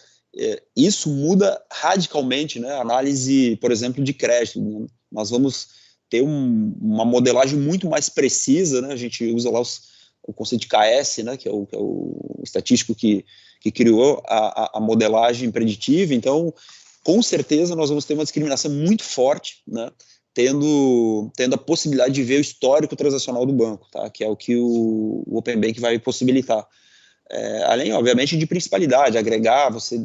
Isso muda radicalmente, né, a análise, por exemplo, de crédito, né? Nós vamos ter uma modelagem muito mais precisa, né? A gente usa lá o conceito de KS, né, que é o estatístico que criou a modelagem preditiva. Então, com certeza, nós vamos ter uma discriminação muito forte, né, tendo a possibilidade de ver o histórico transacional do banco, tá? Que é o que o Open Bank vai possibilitar. Além, obviamente, de principalidade, agregar, você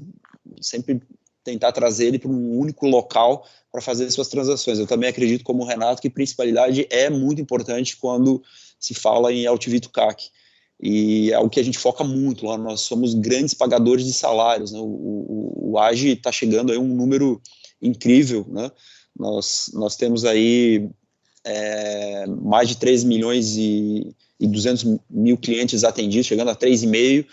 sempre tentar trazer ele para um único local para fazer suas transações. Eu também acredito, como o Renato, que principalidade é muito importante quando se fala em LTV to CAC. E é o que a gente foca muito lá. Nós somos grandes pagadores de salários, né? O AGE está chegando a um número incrível, né? Nós temos aí mais de 3 milhões e 200 mil clientes atendidos, chegando a 3,5,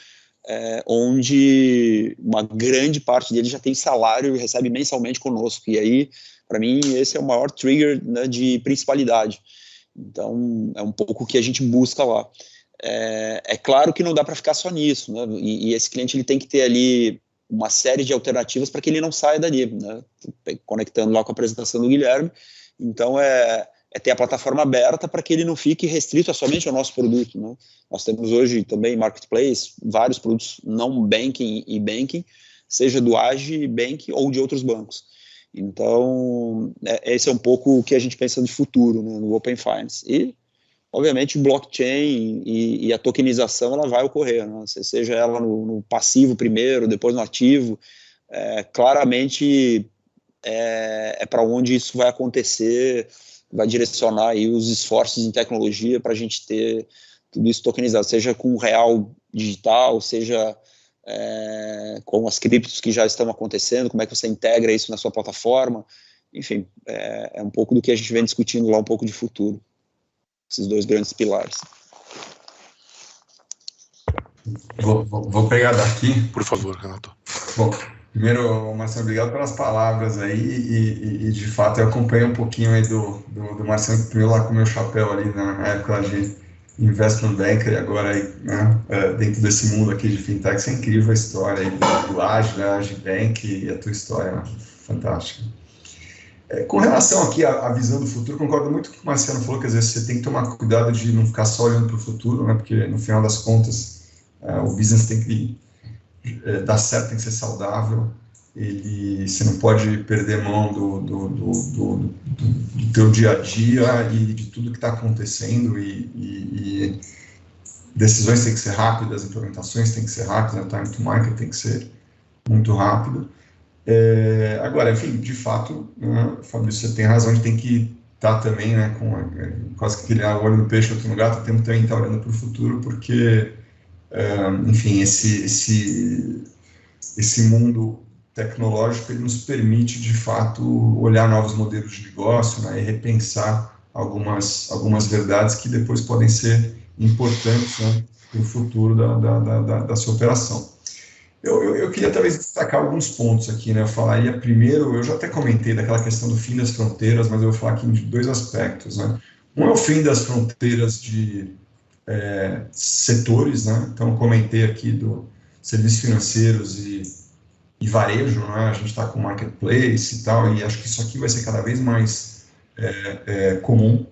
onde uma grande parte deles já tem salário e recebe mensalmente conosco. E aí, para mim, esse é o maior trigger, né, de principalidade. Então, é um pouco o que a gente busca lá. É claro que não dá para ficar só nisso, né? E esse cliente ele tem que ter ali uma série de alternativas para que ele não saia dali, né? Conectando lá com a apresentação do Guilherme. Então, ter a plataforma aberta para que ele não fique restrito somente ao nosso produto, né? Nós temos hoje também marketplace, vários produtos não banking e banking, seja do AGE, Bank ou de outros bancos. Então, esse é um pouco o que a gente pensa de futuro, né, no Open Finance. E, obviamente, o blockchain e a tokenização ela vai ocorrer, né? Seja ela no passivo primeiro, depois no ativo. Claramente para onde isso vai acontecer, vai direcionar aí os esforços em tecnologia para a gente ter tudo isso tokenizado, seja com o real digital, seja com as criptos que já estão acontecendo, como é que você integra isso na sua plataforma. Enfim, é um pouco do que a gente vem discutindo lá, um pouco de futuro. Esses dois grandes pilares. Vou pegar daqui. Por favor, Renato. Bom, primeiro, Marcelo, obrigado pelas palavras aí, e de fato eu acompanhei um pouquinho aí do Marcelo, que primeiro lá com o meu chapéu ali na época de investment banker, e agora aí, né, dentro desse mundo aqui de fintech. É incrível a história aí do AGE, né, AGE Bank, e a tua história, né? Fantástica. Com relação aqui à visão do futuro, concordo muito com o que o Marciano falou, que às vezes você tem que tomar cuidado de não ficar só olhando para o futuro, né, porque no final das contas o business tem que dar certo, tem que ser saudável, você não pode perder mão do teu dia a dia e de tudo que está acontecendo, e decisões têm que ser rápidas, implementações têm que ser rápidas, time to market tem que ser muito rápido. Agora, enfim, de fato, Fabrício, você tem razão, a gente tem que estar também, né, com quase que aquele olho no peixe, outro no gato, temos que também estar olhando para o futuro, porque, enfim, esse mundo tecnológico ele nos permite, de fato, olhar novos modelos de negócio, né, e repensar algumas verdades que depois podem ser importantes, né, para o futuro da sua operação. Eu queria talvez destacar alguns pontos aqui, né? Eu falaria primeiro, eu já até comentei daquela questão do fim das fronteiras, mas eu vou falar aqui de dois aspectos, né? Um é o fim das fronteiras de setores, né? Então, eu comentei aqui do serviços financeiros e varejo, né? A gente está com marketplace e tal, e acho que isso aqui vai ser cada vez mais comum.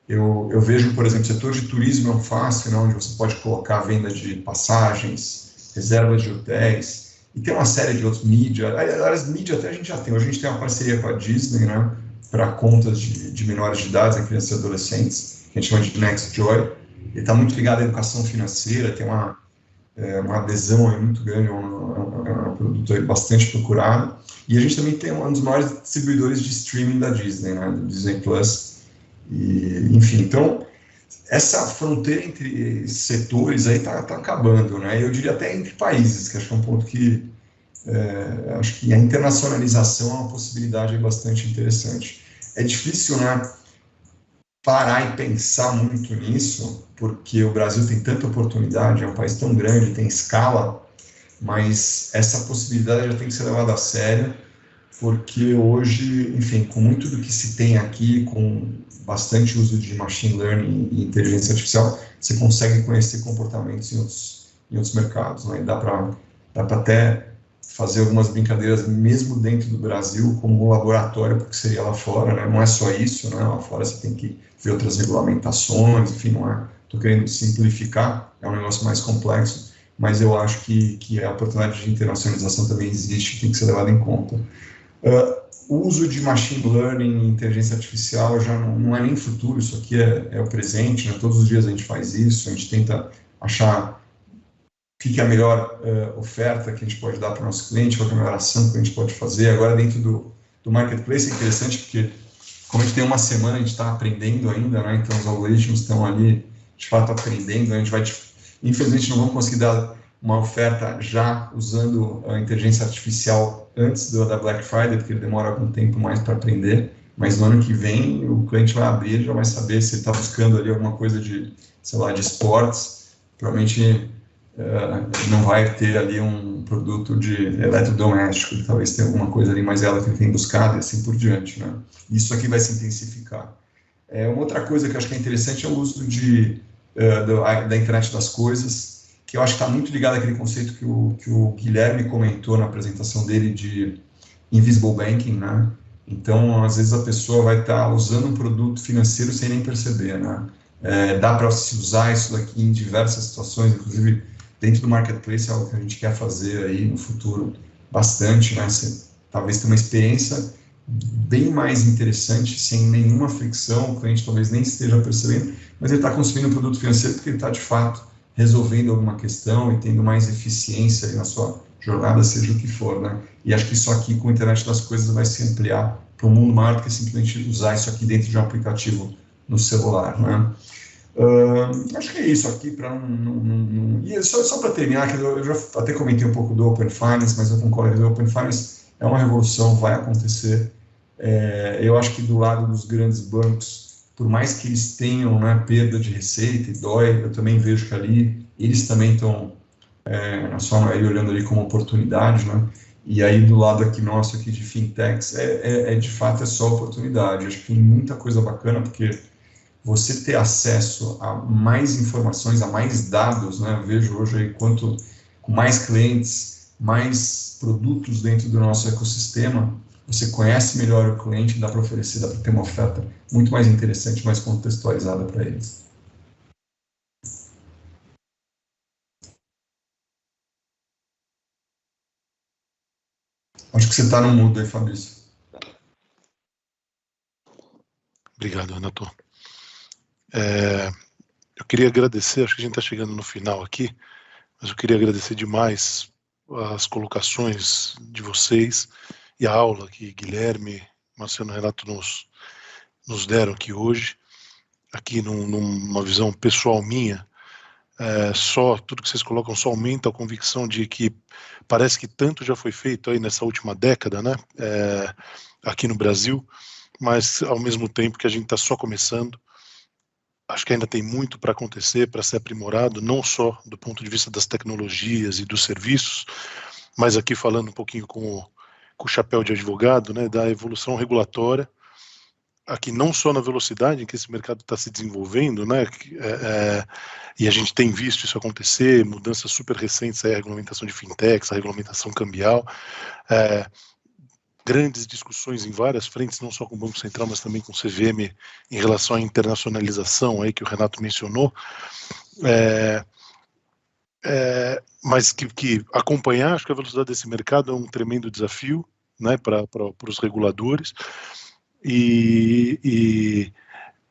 Eu vejo, por exemplo, o setor de turismo é um fácil, né? Onde você pode colocar a venda de passagens, reservas de hotéis, e tem uma série de outros mídia. Aliás, mídia até a gente já tem. Hoje a gente tem uma parceria com a Disney, né, para contas de menores de idade, crianças e adolescentes, que a gente chama de Next Joy. Ele está muito ligado à educação financeira, tem uma adesão aí muito grande, é um produto aí bastante procurado. E a gente também tem um dos maiores distribuidores de streaming da Disney, né, do Disney Plus. E, enfim, então, essa fronteira entre setores aí está acabando, né? Eu diria até entre países, que acho que é um ponto que acho que a internacionalização é uma possibilidade bastante interessante. É difícil, né, parar e pensar muito nisso, porque o Brasil tem tanta oportunidade, é um país tão grande, tem escala, mas essa possibilidade já tem que ser levada a sério, porque hoje, enfim, com muito do que se tem aqui, com bastante uso de machine learning e inteligência artificial, você consegue conhecer comportamentos em outros mercados, né? E dá para até fazer algumas brincadeiras mesmo dentro do Brasil, como um laboratório, porque seria lá fora, né? Não é só isso, né? Lá fora você tem que ver outras regulamentações, enfim, não é. Estou querendo simplificar, é um negócio mais complexo, mas eu acho que a oportunidade de internacionalização também existe, tem que ser levada em conta. O uso de machine learning e inteligência artificial já não é nem futuro, isso aqui é o presente, né? Todos os dias a gente faz isso, a gente tenta achar o que é a melhor oferta que a gente pode dar para o nosso cliente, qual é a melhor ação que a gente pode fazer. Agora, dentro do marketplace, é interessante porque, como a gente tem uma semana, a gente está aprendendo ainda, né? Então os algoritmos estão ali, de fato, aprendendo, a gente vai, infelizmente, não vamos conseguir dar uma oferta já usando a inteligência artificial antes da Black Friday, porque ele demora algum tempo mais para aprender, mas no ano que vem o cliente vai abrir, já vai saber se ele está buscando ali alguma coisa de, sei lá, de esportes, provavelmente não vai ter ali um produto de eletrodoméstico, ele talvez tenha alguma coisa ali mais ela que ele tem buscado e assim por diante, né? Isso aqui vai se intensificar. Uma outra coisa que eu acho que é interessante é o uso da internet das coisas, que eu acho que está muito ligado àquele conceito que o Guilherme comentou na apresentação dele de invisible banking, né? Então, às vezes a pessoa vai estar usando um produto financeiro sem nem perceber, né? Dá para se usar isso daqui em diversas situações, inclusive dentro do marketplace, é algo que a gente quer fazer aí no futuro bastante, né? Talvez ter uma experiência bem mais interessante, sem nenhuma fricção, o cliente talvez nem esteja percebendo, mas ele está consumindo um produto financeiro porque ele está, de fato, resolvendo alguma questão e tendo mais eficiência na sua jornada, seja o que for, né? E acho que isso aqui, com a internet das coisas, vai se ampliar para um mundo maior do que simplesmente usar isso aqui dentro de um aplicativo no celular, né? Acho que é isso aqui, para E só para terminar, que eu já até comentei um pouco do Open Finance, mas eu concordo que o Open Finance é uma revolução, vai acontecer. Eu acho que do lado dos grandes bancos, por mais que eles tenham, né, perda de receita e dói, eu também vejo que ali eles também estão, na sua maioria, olhando ali como oportunidade, né? E aí do lado aqui nosso aqui de fintechs, de fato só oportunidade. Acho que tem muita coisa bacana, porque você ter acesso a mais informações, a mais dados, né? Eu vejo hoje aí com mais clientes, mais produtos dentro do nosso ecossistema, você conhece melhor o cliente, dá para oferecer, dá para ter uma oferta muito mais interessante, mais contextualizada para eles. Acho que você está no mudo aí, Fabrício. Obrigado, Renato. Eu queria agradecer, acho que a gente está chegando no final aqui, mas eu queria agradecer demais as colocações de vocês e a aula que Guilherme, Marciano e Renato nos deram aqui hoje, aqui numa visão pessoal minha. Tudo que vocês colocam só aumenta a convicção de que parece que tanto já foi feito aí nessa última década, né, aqui no Brasil, mas ao mesmo tempo que a gente está só começando. acho que ainda tem muito para acontecer, para ser aprimorado, não só do ponto de vista das tecnologias e dos serviços, mas aqui falando um pouquinho com o chapéu de advogado, né, da evolução regulatória, aqui não só na velocidade em que esse mercado está se desenvolvendo, né, e a gente tem visto isso acontecer, mudanças super recentes, aí, a regulamentação de fintechs, a regulamentação cambial, grandes discussões em várias frentes, não só com o Banco Central, mas também com o CVM, em relação à internacionalização, aí, que o Renato mencionou, mas que acompanhar, acho que a velocidade desse mercado é um tremendo desafio, né, para os reguladores, e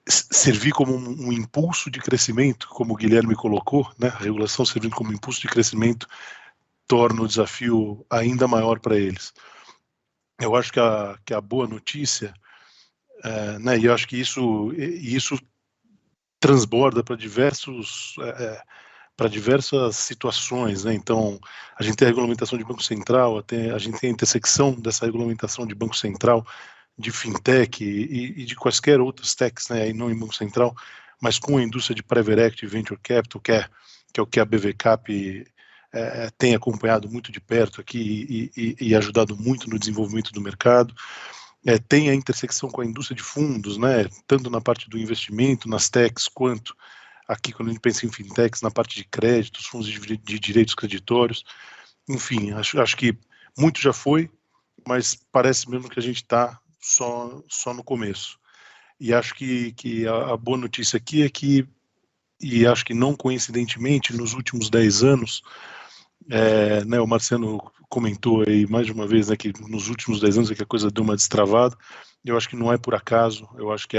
servir como um impulso de crescimento, como o Guilherme colocou, né, a regulação servindo como impulso de crescimento torna o desafio ainda maior para eles. Eu acho que a boa notícia, né, e eu acho que isso transborda para diversas situações, né? Então, a gente tem a regulamentação de Banco Central, a gente tem a intersecção dessa regulamentação de Banco Central, de fintech e de quaisquer outras techs, né, aí não em Banco Central, mas com a indústria de private equity e venture capital, que é o que a BV-Cap tem acompanhado muito de perto aqui e ajudado muito no desenvolvimento do mercado. Tem a intersecção com a indústria de fundos, né, tanto na parte do investimento, nas techs, quanto aqui, quando a gente pensa em fintechs, na parte de créditos, fundos de direitos creditórios. Enfim, acho que muito já foi, mas parece mesmo que a gente está só no começo. E acho que a boa notícia aqui é que, e acho que não coincidentemente, nos últimos 10 anos, né, o Marciano comentou aí mais de uma vez, né, que nos últimos 10 anos é que a coisa deu uma destravada. Eu acho que não é por acaso, eu acho que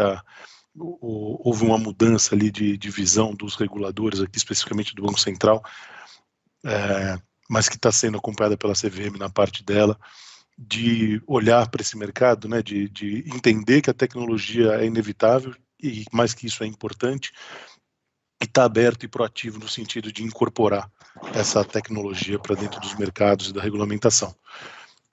houve uma mudança ali de visão dos reguladores, aqui especificamente do Banco Central, mas que está sendo acompanhada pela CVM na parte dela, de olhar para esse mercado, né, de entender que a tecnologia é inevitável e mais que isso é importante, e está aberto e proativo no sentido de incorporar essa tecnologia para dentro dos mercados e da regulamentação.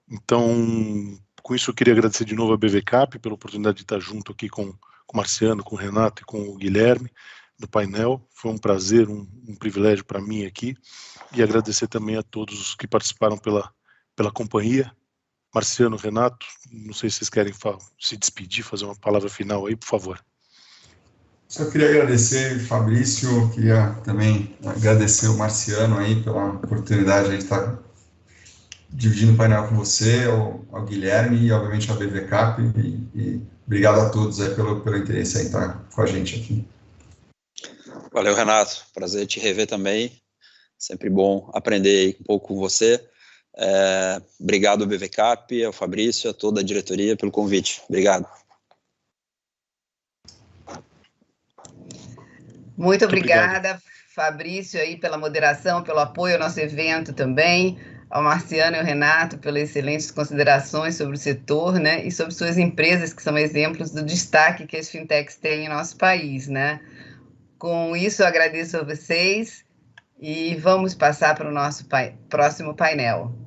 Então, com isso eu queria agradecer de novo a BV-Cap pela oportunidade de estar junto aqui com o Marciano, com o Renato e com o Guilherme no painel. Foi um prazer, um privilégio para mim aqui, e agradecer também a todos os que participaram pela companhia. Marciano, Renato, não sei se vocês querem se despedir, fazer uma palavra final aí, por favor. Só queria agradecer, Fabrício, queria também agradecer o Marciano aí pela oportunidade de estar dividindo o painel com você, ao Guilherme e, obviamente, ao BV-Cap, e obrigado a todos aí pelo interesse aí estar com a gente aqui. Valeu, Renato, prazer te rever também, sempre bom aprender um pouco com você. Obrigado ao BV-Cap, ao Fabrício, a toda a diretoria pelo convite. Obrigado. Muito obrigada, Fabrício, aí pela moderação, pelo apoio ao nosso evento também, ao Marciano e ao Renato pelas excelentes considerações sobre o setor, né, e sobre suas empresas, que são exemplos do destaque que as fintechs têm em nosso país, né. Com isso, eu agradeço a vocês e vamos passar para o nosso próximo painel.